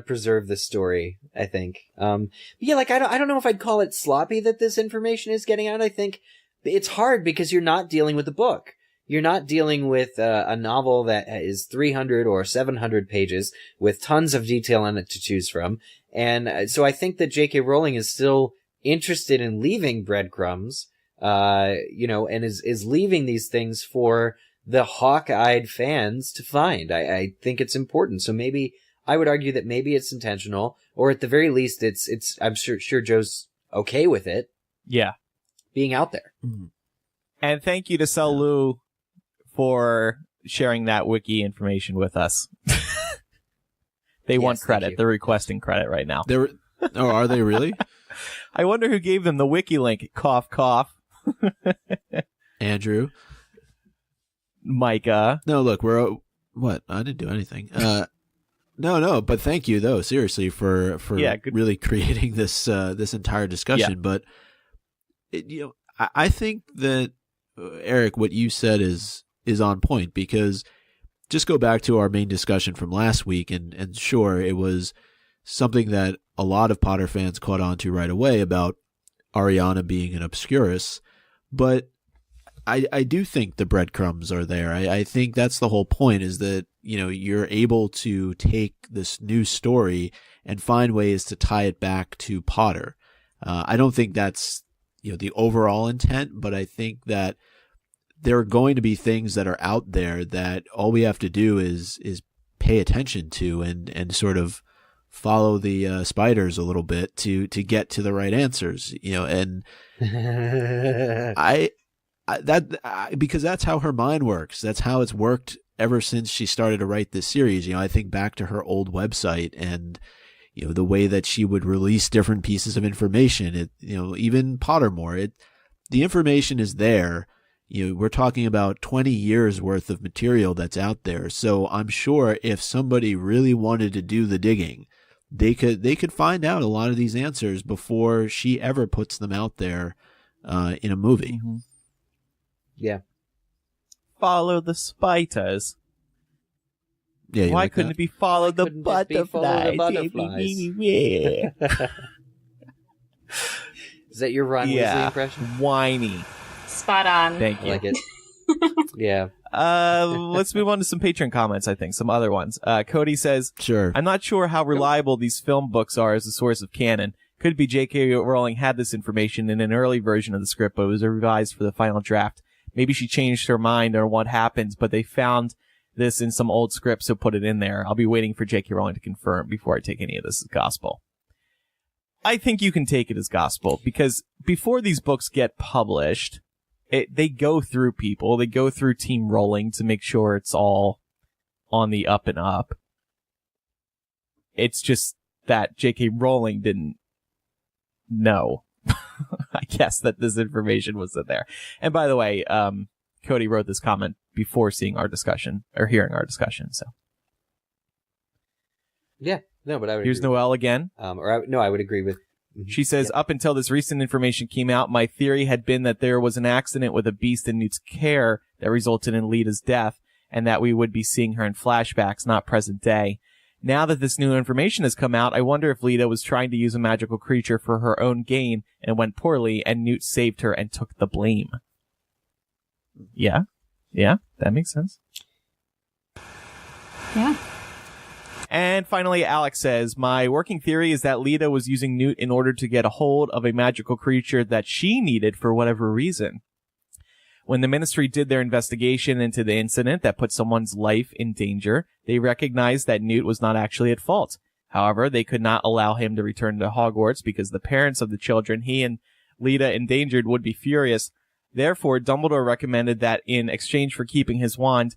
preserve the story, I think. I don't know if I'd call it sloppy that this information is getting out. I think it's hard because you're not dealing with a book. You're not dealing with a novel that is 300 or 700 pages with tons of detail in it to choose from. And so I think that J.K. Rowling is still interested in leaving breadcrumbs, and is leaving these things for the hawk-eyed fans to find. I think it's important. So maybe I would argue that maybe it's intentional, or at the very least, it's. I'm sure Joe's okay with it. Yeah, being out there. Mm-hmm. And thank you to Selu for sharing that wiki information with us. They want credit. They're requesting credit right now. Are they really? I wonder who gave them the wiki link. Cough, cough. Andrew. Micah. No, look, what? I didn't do anything. No, but thank you though, seriously, for really creating this entire discussion. Yeah. But I think that Eric, what you said is on point, because just go back to our main discussion from last week, and sure, it was something that a lot of Potter fans caught on to right away about Ariana being an obscurus, but I do think the breadcrumbs are there. I think that's the whole point, is that, you're able to take this new story and find ways to tie it back to Potter. I don't think that's, the overall intent, but I think that there are going to be things that are out there that all we have to do is pay attention to and sort of follow the spiders a little bit to get to the right answers, and because that's how her mind works. That's how it's worked ever since she started to write this series. I think back to her old website and, the way that she would release different pieces of information. Even Pottermore, the information is there. We're talking about 20 years worth of material that's out there. So I'm sure if somebody really wanted to do the digging, they could find out a lot of these answers before she ever puts them out there in a movie. Mm-hmm. Yeah. Follow the spiders. Yeah. Why couldn't it be follow the butterflies? Yeah. Is that your Ron Weasley impression? Whiny. Spot on. Thank you. I like it. Yeah. Let's move on to some Patreon comments, I think. Some other ones. Cody says, "Sure. I'm not sure how reliable these film books are as a source of canon. Could be J.K. Rowling had this information in an early version of the script, but it was revised for the final draft. Maybe she changed her mind on what happens, but they found this in some old script, so put it in there. I'll be waiting for J.K. Rowling to confirm before I take any of this as gospel." I think you can take it as gospel, because before these books get published, they go through people. They go through Team Rowling to make sure it's all on the up and up. It's just that J.K. Rowling didn't know, I guess, that this information was in there. And by the way, Cody wrote this comment before seeing our discussion, or hearing our discussion, so. Yeah, no, but I would Here's agree Noelle again. I would agree with... She says, up until this recent information came out, my theory had been that there was an accident with a beast in Newt's care that resulted in Leta's death, and that we would be seeing her in flashbacks, not present day. Now that this new information has come out, I wonder if Leta was trying to use a magical creature for her own gain and went poorly, and Newt saved her and took the blame. Yeah, that makes sense. Yeah. And finally, Alex says, my working theory is that Leta was using Newt in order to get a hold of a magical creature that she needed for whatever reason. When the Ministry did their investigation into the incident that put someone's life in danger, they recognized that Newt was not actually at fault. However, they could not allow him to return to Hogwarts because the parents of the children he and Leta endangered would be furious. Therefore, Dumbledore recommended that in exchange for keeping his wand...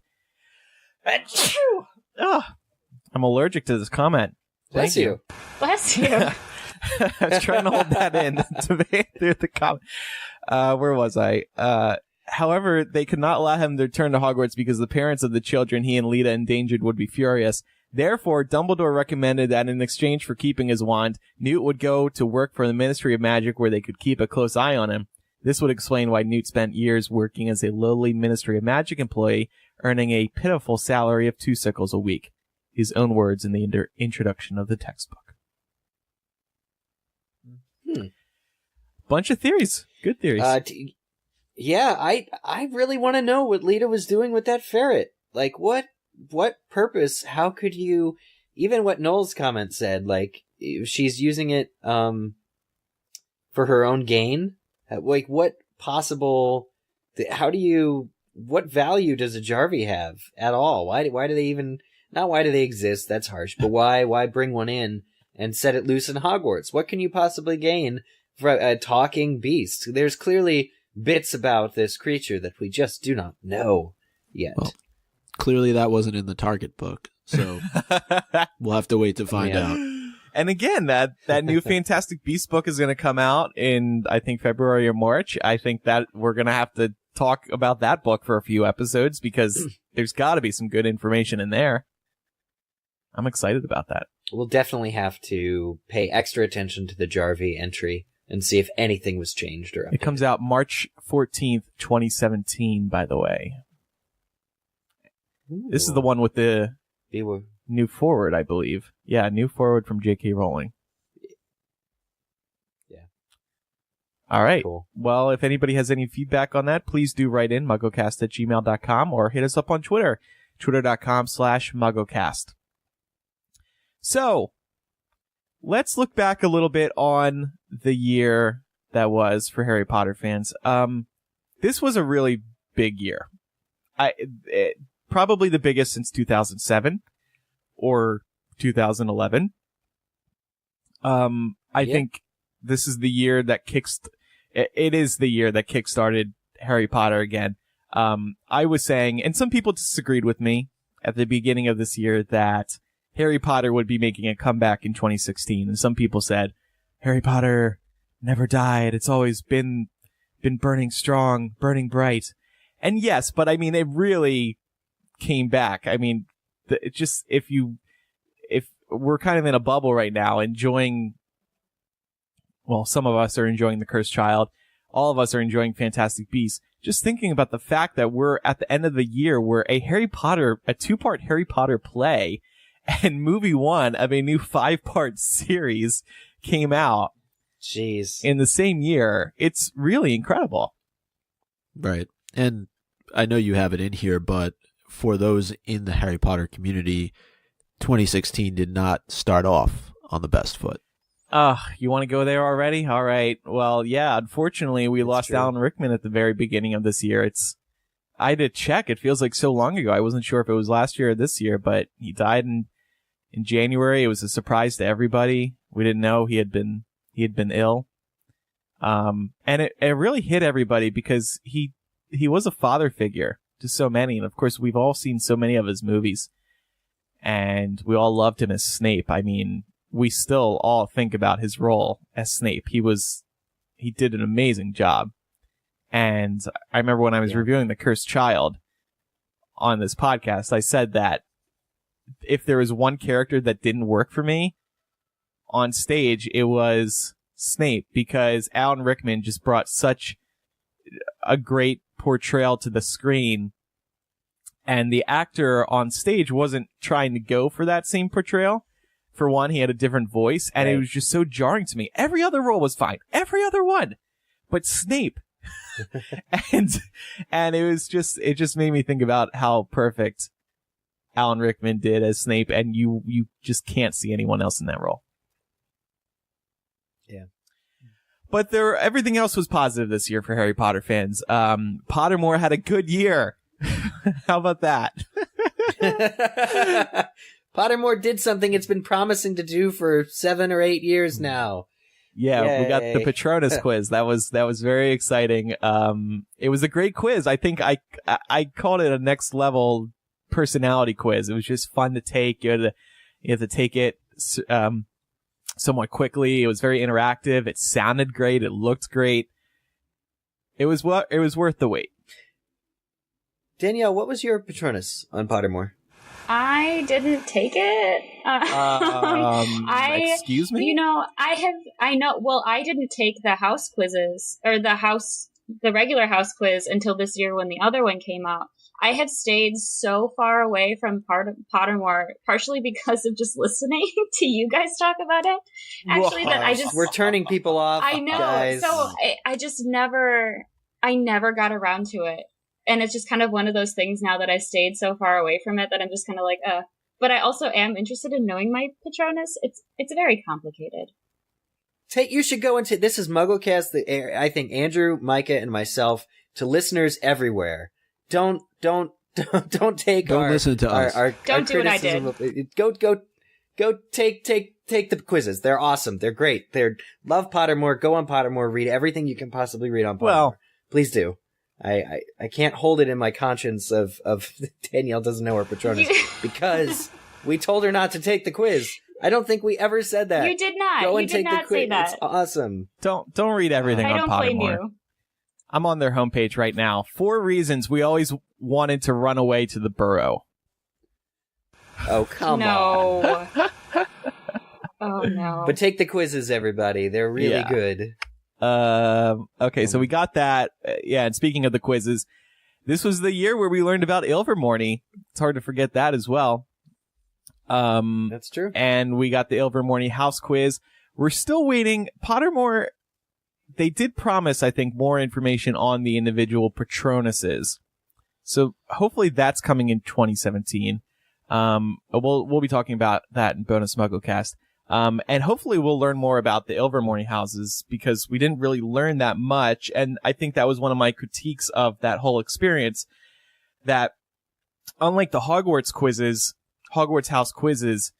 I'm allergic to this comment. Bless you. Bless you. I was trying to hold that in to make through the comment. Where was I? However, they could not allow him to return to Hogwarts because the parents of the children he and Leta endangered would be furious. Therefore, Dumbledore recommended that in exchange for keeping his wand, Newt would go to work for the Ministry of Magic where they could keep a close eye on him. This would explain why Newt spent years working as a lowly Ministry of Magic employee, earning a pitiful salary of 2 sickles a week. His own words in the introduction of the textbook. Bunch of theories. Good theories. Yeah, I really want to know what Leta was doing with that ferret. Like, what purpose? How could you... Even what Noel's comment said, like, she's using it for her own gain? Like, what possible... What value does a Jarvey have at all? Why do they even... Not why do they exist, that's harsh, but why bring one in and set it loose in Hogwarts? What can you possibly gain from a talking beast? There's clearly bits about this creature that we just do not know yet. Well, clearly that wasn't in the Target book, so we'll have to wait to find out. And again, that new Fantastic Beasts book is going to come out in, I think, February or March. I think that we're going to have to talk about that book for a few episodes because there's got to be some good information in there. I'm excited about that. We'll definitely have to pay extra attention to the Jarvey entry and see if anything was changed or updated. It comes out March 14th, 2017, by the way. Ooh. This is the one with the new forward, I believe. Yeah, new forward from J.K. Rowling. Yeah. All right. Cool. Well, if anybody has any feedback on that, please do write in MuggleCast@gmail.com or hit us up on Twitter, twitter.com/MuggleCast. So, let's look back a little bit on the year that was for Harry Potter fans. This was a really big year. Probably the biggest since 2007 or 2011. I think this is the year that it is the year that kickstarted Harry Potter again. I was saying, and some people disagreed with me at the beginning of this year, that Harry Potter would be making a comeback in 2016. And some people said, Harry Potter never died. It's always been burning strong, burning bright. And yes, but I mean, it really came back. I mean, if we're kind of in a bubble right now, enjoying, well, some of us are enjoying The Cursed Child. All of us are enjoying Fantastic Beasts. Just thinking about the fact that we're at the end of the year where a 2-part Harry Potter play and movie 1 of a new 5-part series came out. Jeez. In the same year. It's really incredible. Right. And I know you have it in here, but for those in the Harry Potter community, 2016 did not start off on the best foot. You want to go there already? All right. Well, yeah, unfortunately, we lost Alan Rickman at the very beginning of this year. I had to check. It feels like so long ago. I wasn't sure if it was last year or this year, but he died in January. It was a surprise to everybody. We didn't know he had been He had been ill. And it really hit everybody because he was a father figure to so many. And of course, we've all seen so many of his movies. And we all loved him as Snape. I mean, we still all think about his role as Snape. He did an amazing job. And I remember when I was reviewing The Cursed Child on this podcast, I said that if there was one character that didn't work for me on stage, it was Snape, because Alan Rickman just brought such a great portrayal to the screen. And the actor on stage wasn't trying to go for that same portrayal. For one, he had a different voice, and it was just so jarring to me. Every other role was fine. Every other one. But Snape. and it just made me think about how perfect Alan Rickman did as Snape, and you just can't see anyone else in that role. Yeah. But everything else was positive this year for Harry Potter fans. Pottermore had a good year. How about that? Pottermore did something it's been promising to do for 7 or 8 years now. Yeah, Yay. We got the Patronus quiz. That was very exciting. It was a great quiz. I think I called it a next level personality quiz. It was just fun to take. You had to take it somewhat quickly. It was very interactive. It sounded great. It looked great. It was worth the wait. Danielle, what was your Patronus on Pottermore? I didn't take it. Excuse me? Well, I didn't take the house quizzes or the regular house quiz until this year when the other one came out. I have stayed so far away from Pottermore, partially because of just listening to you guys talk about it. Actually, that we're turning people off. I know. Guys. So I never got around to it. And it's just kind of one of those things now that I stayed so far away from it that I'm just kind of like, But I also am interested in knowing my Patronus. It's very complicated. You should go into, this is MuggleCast, I think Andrew, Micah, and myself, to listeners everywhere. Don't take Don't listen to us. Don't do what I did. Go take the quizzes. They're awesome. They're great. Love Pottermore. Go on Pottermore. Read everything you can possibly read on Pottermore. Well, please do. I can't hold it in my conscience of Danielle doesn't know her Patronus because we told her not to take the quiz. I don't think we ever said that. You did not. Go and you did take not the quiz. say that. It's awesome. Don't read everything on I don't Pottermore. blame you. I'm on their homepage right now. 4 reasons we always wanted to run away to the burrow. Oh, come on. No. Oh, no. But take the quizzes, everybody. They're really good. Okay, so we got that. And speaking of the quizzes, this was the year where we learned about Ilvermorny. It's hard to forget that as well. That's true. And we got the Ilvermorny house quiz. We're still waiting. Pottermore, they did promise, I think, more information on the individual Patronuses. So hopefully that's coming in 2017. We'll be talking about that in bonus MuggleCast. And hopefully we'll learn more about the Ilvermorny houses because we didn't really learn that much. And I think that was one of my critiques of that whole experience, that unlike the Hogwarts house quizzes,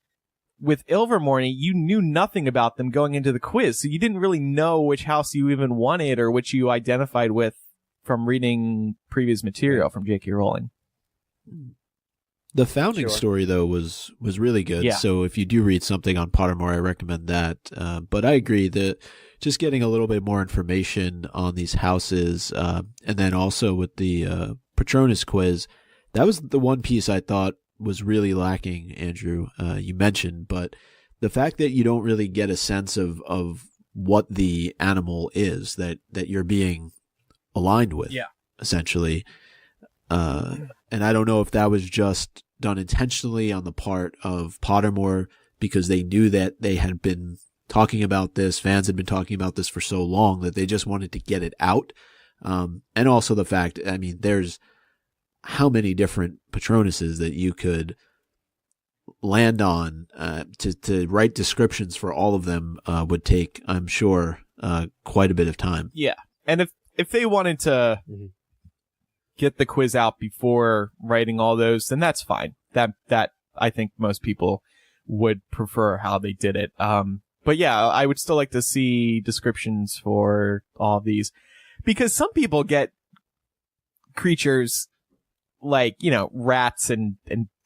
with Ilvermorny, you knew nothing about them going into the quiz. So you didn't really know which house you even wanted or which you identified with from reading previous material from J.K. Rowling. The founding story, though, was really good. Yeah. So if you do read something on Pottermore, I recommend that. But I agree that just getting a little bit more information on these houses, and then also with the Patronus quiz, that was the one piece I thought was really lacking, Andrew, you mentioned. But the fact that you don't really get a sense of what the animal is that you're being aligned with, essentially. And I don't know if that was just done intentionally on the part of Pottermore because they knew that they had been talking about this, fans had been talking about this for so long that they just wanted to get it out. And also the fact, I mean, there's how many different Patronuses that you could land on to write descriptions for all of them would take, I'm sure, quite a bit of time. Yeah. And if they wanted to get the quiz out before writing all those, then that's fine. That I think most people would prefer how they did it. But yeah, I would still like to see descriptions for all of these, because some people get creatures like, rats and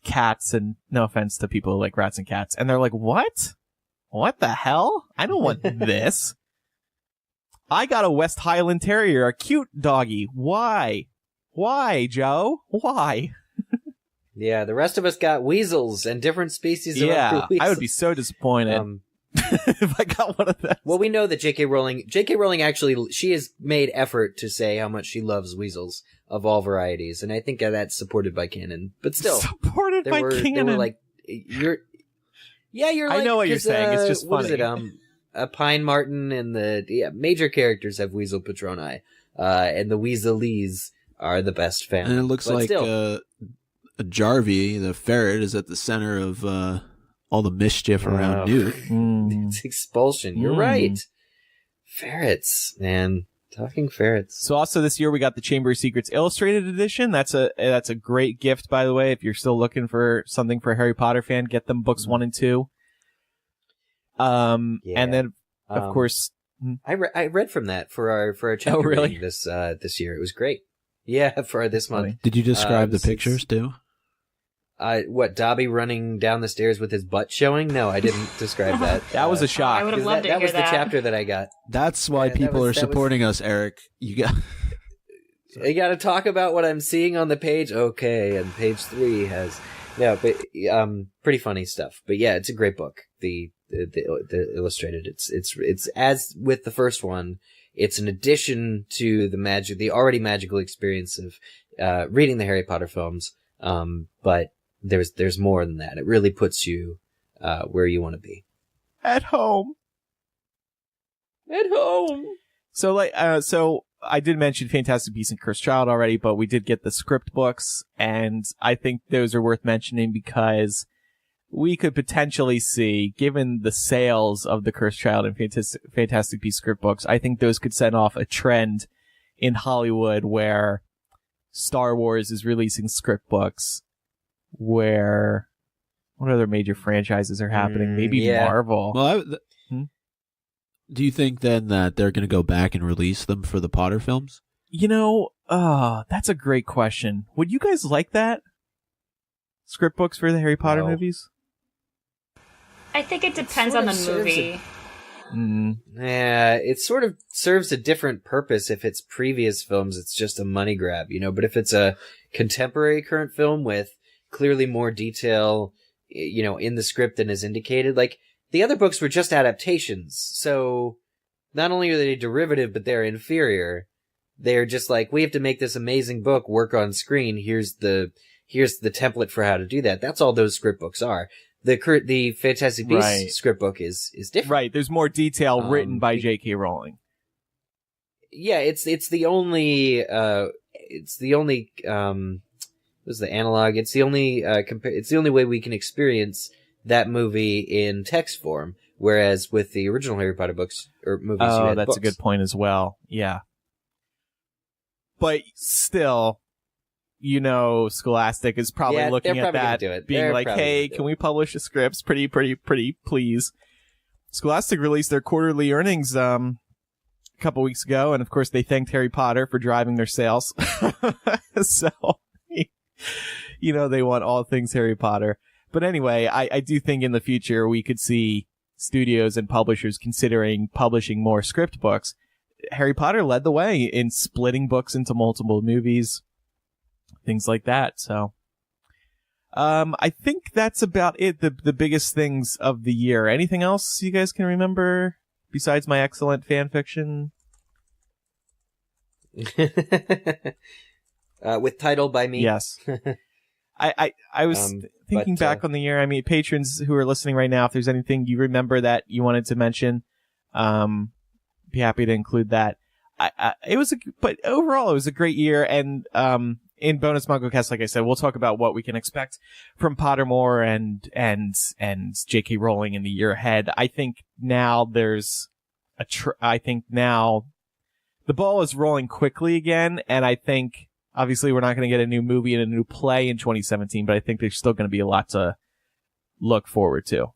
cats, and no offense to people who like rats and cats, and they're like, what? What the hell? I don't want this. I got a West Highland Terrier, a cute doggy. Why? Why, Joe? Why? Yeah, the rest of us got weasels and different species of yeah, other weasels. I would be so disappointed if I got one of those. Well, we know that J.K. Rowling actually, she has made effort to say how much she loves weasels of all varieties, and I think that's supported by canon. But still, supported by canon. There were like, you're like, I know what you're saying. It's just funny. What is it? A pine marten and the major characters have weasel patroni, and the weaselees are the best family. And it looks like a Jarvey, the ferret, is at the center of all the mischief around Newt. It's expulsion. You're right. Ferrets, man. Talking ferrets. So also this year we got the Chamber of Secrets Illustrated Edition. That's a great gift, by the way. If you're still looking for something for a Harry Potter fan, get them books 1 and 2. And then of course I read from that for our chapter reading this year. It was great. Yeah, for this month. Did you describe the pictures too? What, Dobby running down the stairs with his butt showing? No, I didn't describe that. That was a shock. I would have loved to hear that. That was the chapter that I got. That's why people are supporting us, Eric. You got to talk about what I'm seeing on the page. Okay, and page 3 has pretty funny stuff. But yeah, it's a great book. The illustrated. It's as with the first one. It's an addition to the already magical experience of reading the Harry Potter films. But there's more than that. It really puts you where you want to be. At home. So I did mention Fantastic Beasts and Cursed Child already, but we did get the script books, and I think those are worth mentioning because we could potentially see, given the sales of the Cursed Child and Fantastic Beasts script books, I think those could set off a trend in Hollywood where Star Wars is releasing script books, where what other major franchises are happening? Maybe Marvel. Well, do you think then that they're going to go back and release them for the Potter films? That's a great question. Would you guys like that? Script books for the Harry Potter movies? I think it depends on the movie. Yeah, it sort of serves a different purpose. If it's previous films, it's just a money grab, But if it's a contemporary current film with clearly more detail, in the script than is indicated, like the other books were just adaptations. So not only are they derivative, but they're inferior. They're just like, we have to make this amazing book work on screen. Here's the template for how to do that. That's all those script books are. The Fantastic Beasts script book is different. Right. There's more detail written by J.K. Rowling. Yeah, it's the only what's the analog? It's the only it's the only way we can experience that movie in text form. Whereas with the original Harry Potter books or movies, you had that's books. A good point as well. Yeah. But still, Scholastic is probably looking at that, being like, hey, can we publish the scripts? Pretty, please. Scholastic released their quarterly earnings a couple weeks ago, and of course they thanked Harry Potter for driving their sales. So, they want all things Harry Potter. But anyway, I do think in the future we could see studios and publishers considering publishing more script books. Harry Potter led the way in splitting books into multiple movies. Things like that. So, I think that's about it. The biggest things of the year. Anything else you guys can remember besides my excellent fan fiction? With title by me. Yes. I was thinking back on the year. I mean, patrons who are listening right now, if there's anything you remember that you wanted to mention, be happy to include that. But overall, it was a great year, and in bonus MuggleCast, like I said, we'll talk about what we can expect from Pottermore and J.K. Rowling in the year ahead. I think now there's I think now the ball is rolling quickly again, and I think obviously we're not going to get a new movie and a new play in 2017, but I think there's still going to be a lot to look forward to.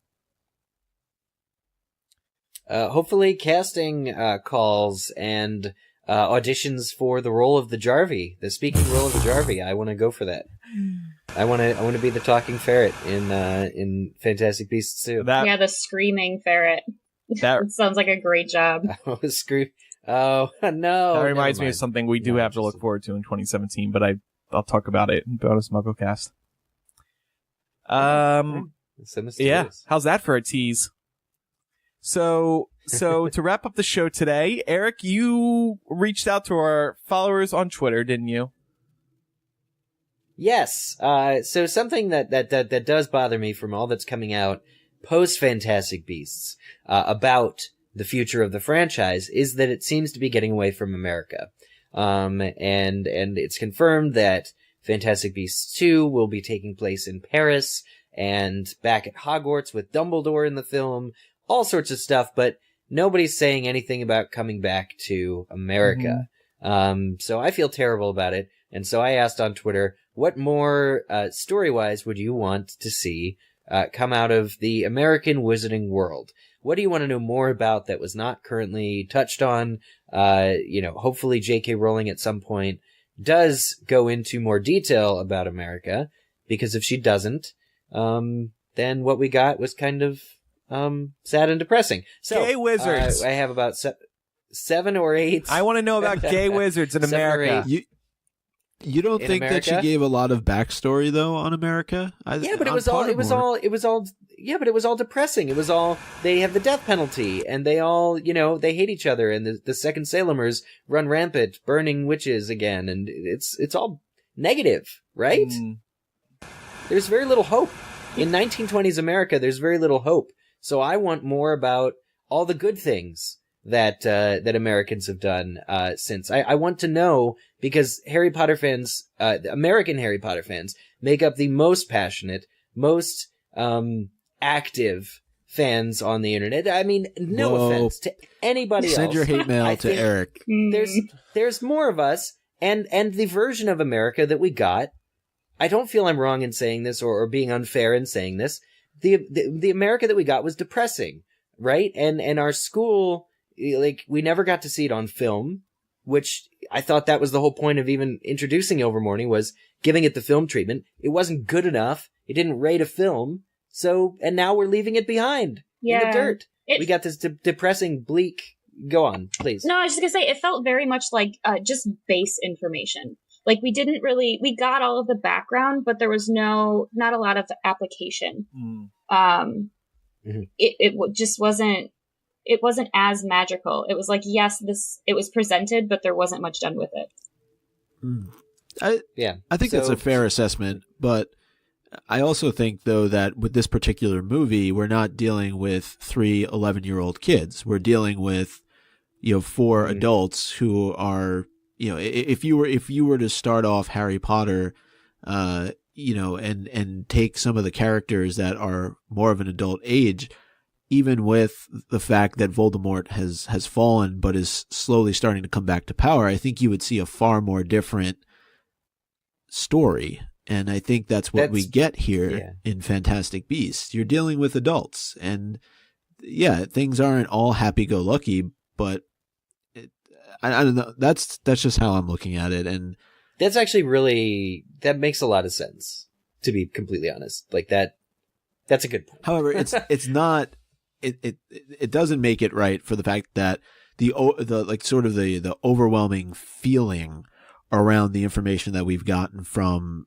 hopefully casting calls and auditions for the role of the Jarvey, the speaking role of the Jarvey. I want to go for that. I want to be the talking ferret in Fantastic Beasts 2. The screaming ferret. That sounds like a great job. Oh, no. That reminds me of something we do have to look forward to in 2017, but I'll talk about it in bonus MuggleCast. Yeah. How's that for a tease? So to wrap up the show today, Eric, you reached out to our followers on Twitter, didn't you? Yes. So something that does bother me from all that's coming out post Fantastic Beasts, about the future of the franchise is that it seems to be getting away from America. And it's confirmed that Fantastic Beasts 2 will be taking place in Paris and back at Hogwarts with Dumbledore in the film, all sorts of stuff, but nobody's saying anything about coming back to America. Mm-hmm. So I feel terrible about it. And so I asked on Twitter, what more, story-wise would you want to see, come out of the American wizarding world? What do you want to know more about that was not currently touched on? Hopefully J.K. Rowling at some point does go into more detail about America, because if she doesn't, then what we got was kind of sad and depressing. So, gay wizards. I have about 7 or 8. I want to know about gay wizards in America. You don't think that she gave a lot of backstory though on America? But it was all depressing. It was all, they have the death penalty and they all, they hate each other, and the second Salemers run rampant, burning witches again, and it's all negative, right? Mm. There's very little hope. In 1920s America, there's very little hope. So I want more about all the good things that Americans have done, since. I want to know, because Harry Potter fans, American Harry Potter fans, make up the most passionate, most, active fans on the internet. I mean, no offense to anybody else. Send your hate mail to Eric. There's more of us, and the version of America that we got, I don't feel I'm wrong in saying this or being unfair in saying this. The America that we got was depressing, right? And our school, like, we never got to see it on film, which I thought that was the whole point of even introducing Ilvermorny, was giving it the film treatment. It wasn't good enough. It didn't rate a film. So, and now we're leaving it behind in the dirt. We got this depressing, bleak. Go on, please. No, I was just gonna say, it felt very much like just base information. Like, we got all of the background, but there was not a lot of application. It just wasn't as magical. It was like, yes, it was presented, but there wasn't much done with it. I think that's a fair assessment, but I also think, though, that with this particular movie, we're not dealing with 3 11-year-old kids. We're dealing with, 4 adults who are, if you were to start off Harry Potter, and take some of the characters that are more of an adult age, even with the fact that Voldemort has fallen but is slowly starting to come back to power, I think you would see a far more different story. And I think that's what we get here in Fantastic Beasts. You're dealing with adults, and things aren't all happy-go-lucky, but I don't know. That's just how I'm looking at it, and that's actually that makes a lot of sense, to be completely honest. Like that's a good point. However, it's not. It doesn't make it right for the fact that the overwhelming feeling around the information that we've gotten from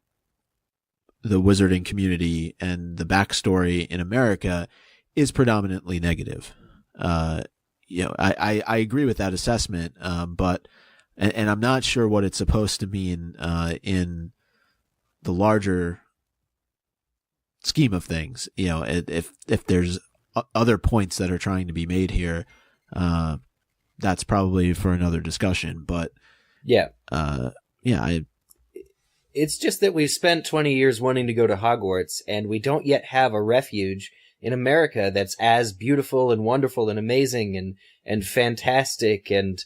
the wizarding community and the backstory in America is predominantly negative. I agree with that assessment, but I'm not sure what it's supposed to mean in the larger scheme of things. If there's other points that are trying to be made here, that's probably for another discussion. But it's just that we've spent 20 years wanting to go to Hogwarts, and we don't yet have a refuge in America that's as beautiful and wonderful and amazing and fantastic and,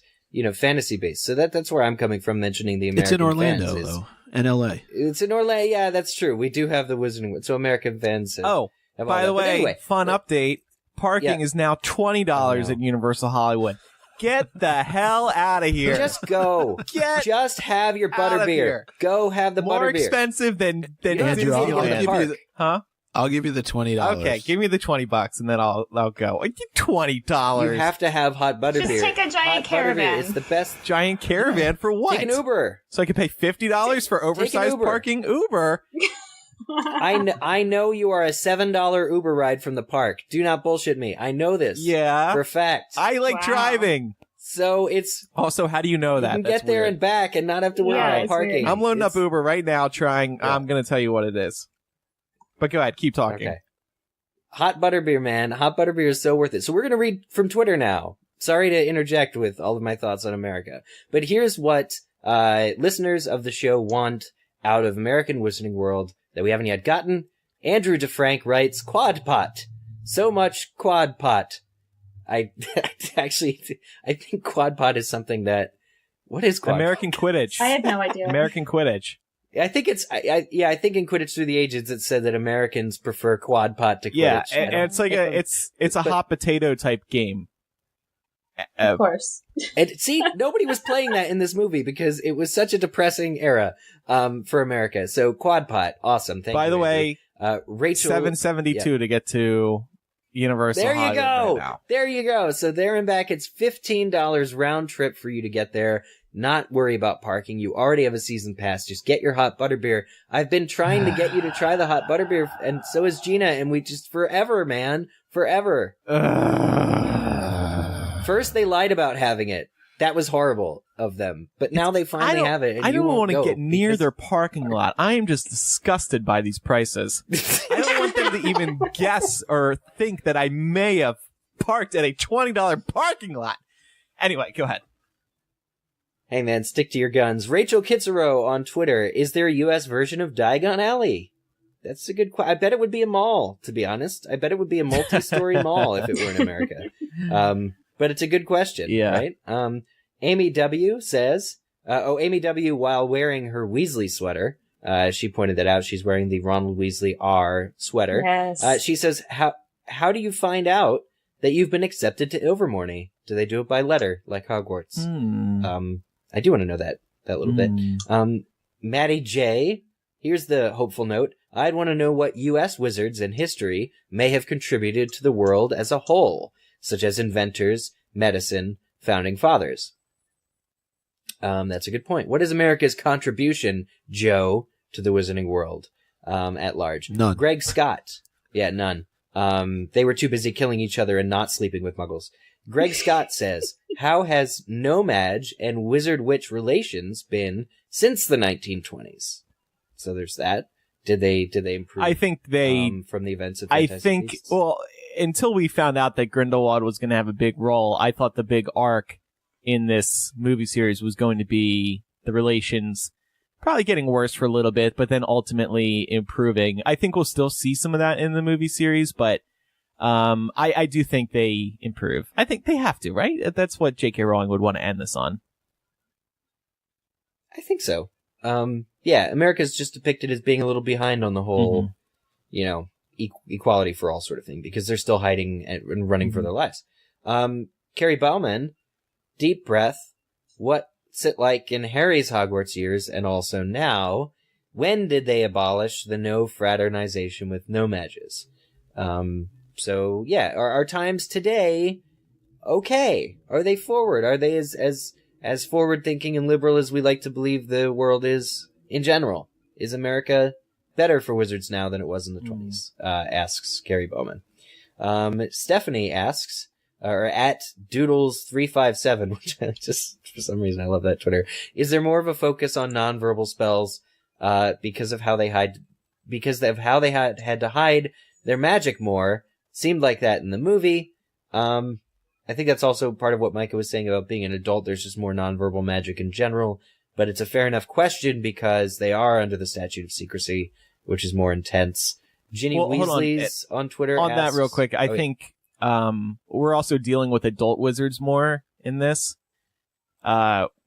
fantasy based. So that's where I'm coming from mentioning the American fans. It's in Orlando, though, and LA. It's in Orlando. Yeah, that's true. We do have the Wizarding. So American fans. By the way, fun update. parking is now $20 at Universal Hollywood. Get the hell out of here. Just go. Just have your butterbeer. Go have the butterbeer. More expensive than Andrew, Huh? I'll give you the $20. Okay, give me the $20 and then I'll go. I give $20. You have to have hot butterbeer. Just take a giant caravan. It's the best. Giant caravan for what? Take an Uber. So I can pay $50 for oversized parking Uber. I know you are a $7 Uber ride from the park. Do not bullshit me. I know this. Yeah. For a fact. I like driving. So it's... Also, how do you know that? You can get there and back and not have to worry about parking. Weird. I'm loading up Uber right now trying... Yeah. I'm going to tell you what it is. But go ahead. Keep talking. Okay. Hot butterbeer, man. Hot butterbeer is so worth it. So we're going to read from Twitter now. Sorry to interject with all of my thoughts on America. But here's what listeners of the show want out of American Wizarding World that we haven't yet gotten. Andrew DeFrank writes, Quad Pot. So much Quad Pot. I think Quad Pot is something that... What is Quad American Pot? Quidditch. I have no idea. American Quidditch. I think it's... I think in Quidditch Through the Ages it said that Americans prefer Quad Pot to Quidditch. Yeah, and it's like it's a hot potato type game. Of course. And see, nobody was playing that in this movie because it was such a depressing era for America. So Quad Pot, awesome. Thank you. By the way, Rachel, $7.72 to get to Universal. There you Hollywood go. Right now. There you go. So there and back, it's $15 round trip for you to get there. Not worry about parking. You already have a season pass. Just get your hot butterbeer. I've been trying to get you to try the hot butterbeer, and so is Gina. And we just forever, man, forever. First, they lied about having it. That was horrible of them. But now they finally have it. And I don't want to get near their parking lot. I am just disgusted by these prices. I don't want them to even guess or think that I may have parked at a $20 parking lot. Anyway, go ahead. Hey, man, stick to your guns. Rachel Kitsero on Twitter. Is there a U.S. version of Diagon Alley? That's a good question. I bet it would be a mall, to be honest. I bet it would be a multi-story mall if it were in America. But it's a good question, right? Amy W. says, Amy W. while wearing her Weasley sweater, she pointed that out. She's wearing the Ronald Weasley R sweater. Yes. She says, how do you find out that you've been accepted to Ilvermorny? Do they do it by letter, like Hogwarts? I do want to know that little bit. Maddie J. Here's the hopeful note. I'd want to know what U.S. wizards in history may have contributed to the world as a whole, such as inventors, medicine, founding fathers. That's a good point. What is America's contribution, Joe, to the wizarding world at large? None. Greg Scott. Yeah, none. They were too busy killing each other and not sleeping with muggles. Greg Scott says, how has no-mage and wizard-witch relations been since the 1920s? So there's that. Did they improve? I think they from the events of Fantastic Beasts? Well, until we found out that Grindelwald was going to have a big role, I thought the big arc in this movie series was going to be the relations probably getting worse for a little bit, but then ultimately improving. I think we'll still see some of that in the movie series, but I do think they improve. I think they have to, right? That's what J.K. Rowling would want to end this on. I think so. Yeah, America's just depicted as being a little behind on the whole, equality for all sort of thing, because they're still hiding and running for their lives. Carrie Bauman, deep breath. What's it like in Harry's Hogwarts years and also now? When did they abolish the no fraternization with no mages? So yeah, are times today okay? Are they forward? Are they as forward thinking and liberal as we like to believe the world is in general? Is America better for wizards now than it was in the 20s? Asks Carrie Bowman. Stephanie asks, or at Doodles357, which I just, for some reason, I love that Twitter. Is there more of a focus on nonverbal spells, because of how they had to hide their magic more? Seemed like that in the movie. I think that's also part of what Micah was saying about being an adult. There's just more nonverbal magic in general, but it's a fair enough question because they are under the statute of secrecy, which is more intense. Ginny Weasley's on Twitter on asks, that real quick. I think we're also dealing with adult wizards more in this,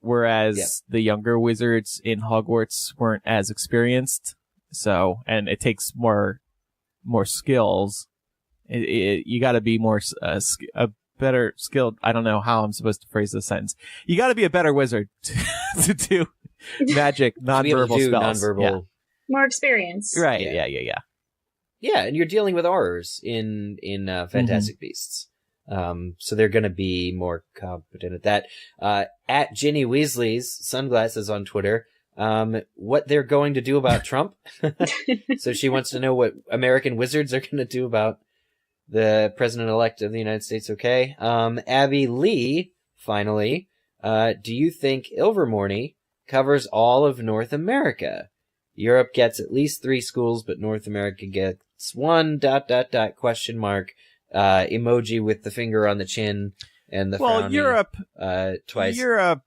whereas the younger wizards in Hogwarts weren't as experienced. So, and it takes more skills You got to be more a better skilled. I don't know how I'm supposed to phrase this sentence. You got to be a better wizard to do magic, nonverbal spells. Nonverbal. More experience. Right. Yeah. Yeah, and you're dealing with horrors in Fantastic Beasts. So they're going to be more competent at that. At Ginny Weasley's Sunglasses on Twitter, what they're going to do about Trump. So she wants to know what American wizards are going to do about the president-elect of the United States, okay? Abby Lee, finally, do you think Ilvermorny covers all of North America? Europe gets at least 3 schools, but North America gets 1... question mark. Emoji with the finger on the chin and the frowny, Europe twice. Europe,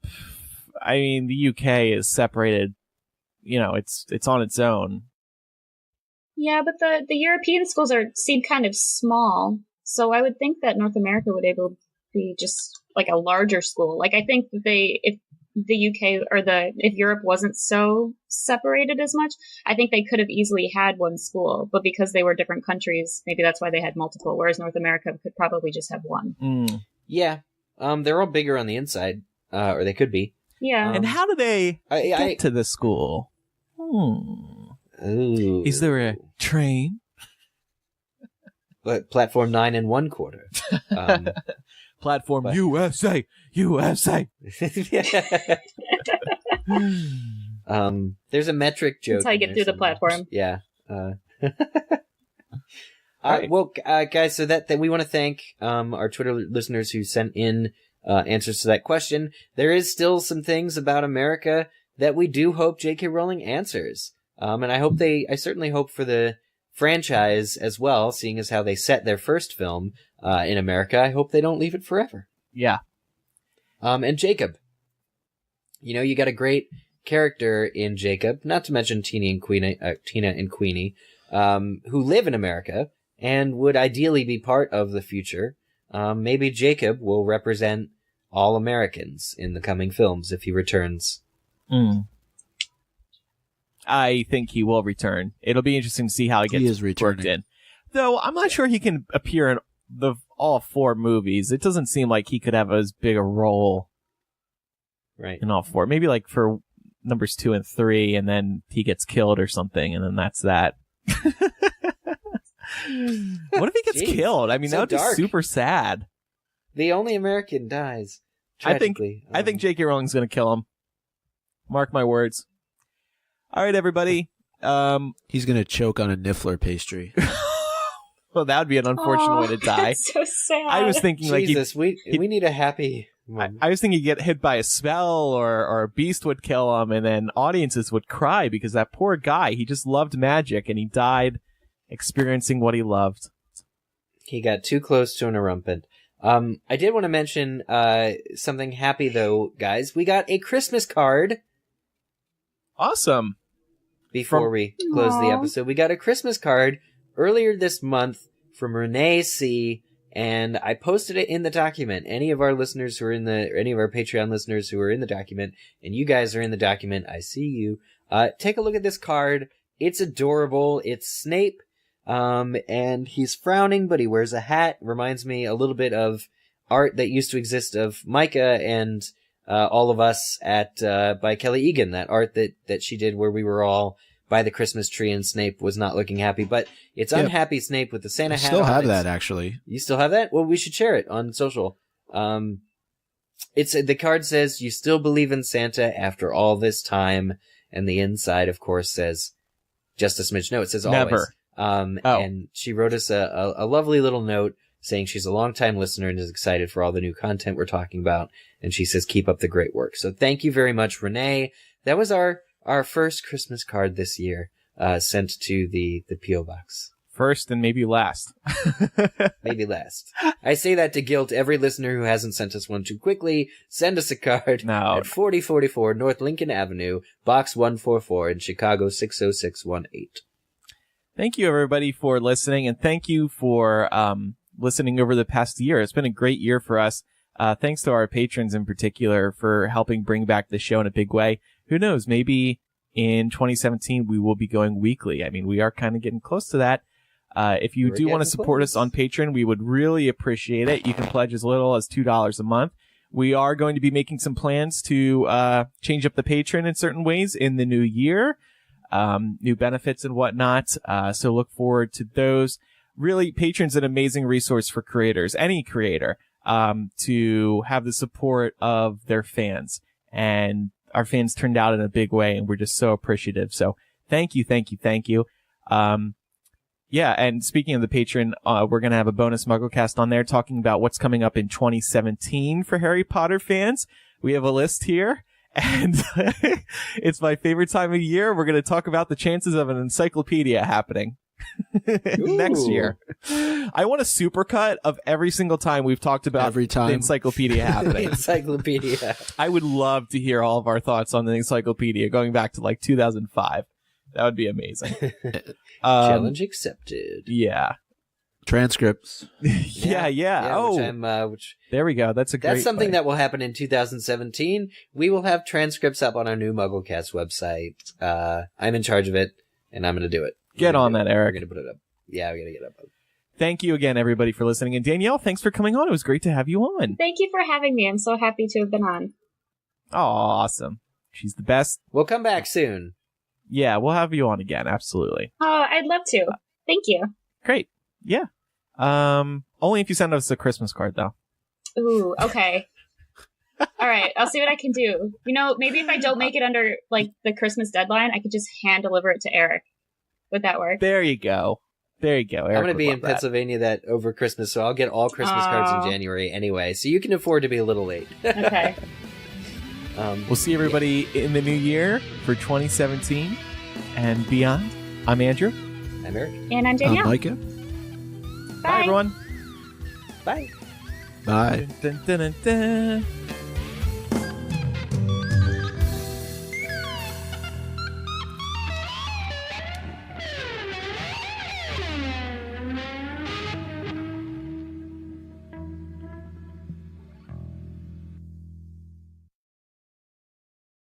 I mean, the UK is separated. You know, it's on its own. Yeah, but the European schools seem kind of small, so I would think that North America would able to be just like a larger school. Like, I think that if the UK or if Europe wasn't so separated as much, I think they could have easily had one school, but because they were different countries, maybe that's why they had multiple, whereas North America could probably just have one. Yeah. They're all bigger on the inside, or they could be. Yeah. And how do they get to the school? Ooh. Is there a train? But platform 9 1/4. Platform but... USA. There's a metric joke. That's how you get through the platform. Yeah. Right. Well, guys, so that we want to thank our Twitter listeners who sent in answers to that question. There is still some things about America that we do hope J.K. Rowling answers. And I certainly hope for the franchise as well, seeing as how they set their first film in America. I hope they don't leave it forever. Yeah. And Jacob. You know, you got a great character in Jacob, not to mention Tina and Queenie, who live in America and would ideally be part of the future. Maybe Jacob will represent all Americans in the coming films if he returns. I think he will return. It'll be interesting to see how he gets worked in. Though I'm not sure he can appear in all 4 movies. It doesn't seem like he could have as big a role in all 4. Maybe like for numbers 2 and 3, and then he gets killed or something, and then that's that. What if he gets killed? I mean, so that would be super sad. The only American dies. Tragically. I think J.K. Rowling's going to kill him. Mark my words. All right, everybody. He's going to choke on a Niffler pastry. Well, that would be an unfortunate way to die. That's so sad. I was thinking, Jesus, we need a happy moment. I was thinking he'd get hit by a spell or a beast would kill him, and then audiences would cry because that poor guy, he just loved magic, and he died experiencing what he loved. He got too close to an erumpent. I did want to mention something happy, though, guys. We got a Christmas card. Awesome. Before we close the episode, we got a Christmas card earlier this month from Renee C. And I posted it in the document. Any of our listeners who are any of our Patreon listeners who are in the document, and you guys are in the document, I see you. Take a look at this card. It's adorable. It's Snape. And he's frowning, but he wears a hat. Reminds me a little bit of art that used to exist of Micah and All of Us by Kelly Egan, that art that she did where we were all by the Christmas tree and Snape was not looking happy, but it's unhappy Snape with the Santa hat. I still have that, actually. You still have that? Well, we should share it on social. The card says, "You still believe in Santa after all this time," and the inside, of course, says just a smidge. No, it says never. Always. And she wrote us a lovely little note saying she's a longtime listener and is excited for all the new content we're talking about. And she says, keep up the great work. So thank you very much, Renee. That was our first Christmas card this year, sent to the P.O. Box. First and maybe last. Maybe last. I say that to guilt every listener who hasn't sent us one too quickly. Send us a card at 4044 North Lincoln Avenue, Box 144 in Chicago 60618. Thank you, everybody, for listening, and thank you for listening over the past year. It's been a great year for us. Thanks to our patrons in particular for helping bring back the show in a big way. Who knows? Maybe in 2017 we will be going weekly. I mean, we are kind of getting close to that. If you do want to support us on Patreon, we would really appreciate it. You can pledge as little as $2 a month. We are going to be making some plans to change up the Patreon in certain ways in the new year, new benefits and whatnot. So look forward to those. Really, Patreon's an amazing resource for creators, any creator, to have the support of their fans. And our fans turned out in a big way, and we're just so appreciative. So thank you, thank you, thank you. Yeah, and speaking of the Patreon, we're going to have a bonus MuggleCast on there talking about what's coming up in 2017 for Harry Potter fans. We have a list here, and it's my favorite time of year. We're going to talk about the chances of an encyclopedia happening next year. I want a supercut of every single time we've talked about the encyclopedia happening. Encyclopedia. I would love to hear all of our thoughts on the encyclopedia going back to like 2005. That would be amazing. Challenge accepted. Yeah. Transcripts. Yeah. Oh, there we go. That's something that will happen in 2017. We will have transcripts up on our new MuggleCast website. I'm in charge of it, and I'm going to do it. Get on that, Eric. We're going to put it up. Yeah, we're going to get it up. Thank you again, everybody, for listening. And Danielle, thanks for coming on. It was great to have you on. Thank you for having me. I'm so happy to have been on. Oh, awesome. She's the best. We'll come back soon. Yeah, we'll have you on again. Absolutely. Oh, I'd love to. Thank you. Great. Yeah. Only if you send us a Christmas card, though. Ooh, okay. All right, I'll see what I can do. You know, maybe if I don't make it under, like, the Christmas deadline, I could just hand deliver it to Eric. Would that work? There you go. Eric, I'm going to be in Pennsylvania over Christmas, so I'll get all Christmas cards in January anyway, so you can afford to be a little late. Okay. We'll see everybody in the new year for 2017 and beyond. I'm Andrew. I'm Eric. And I'm Danielle. I'm Micah. Bye, everyone. Bye. Bye. Dun, dun, dun, dun.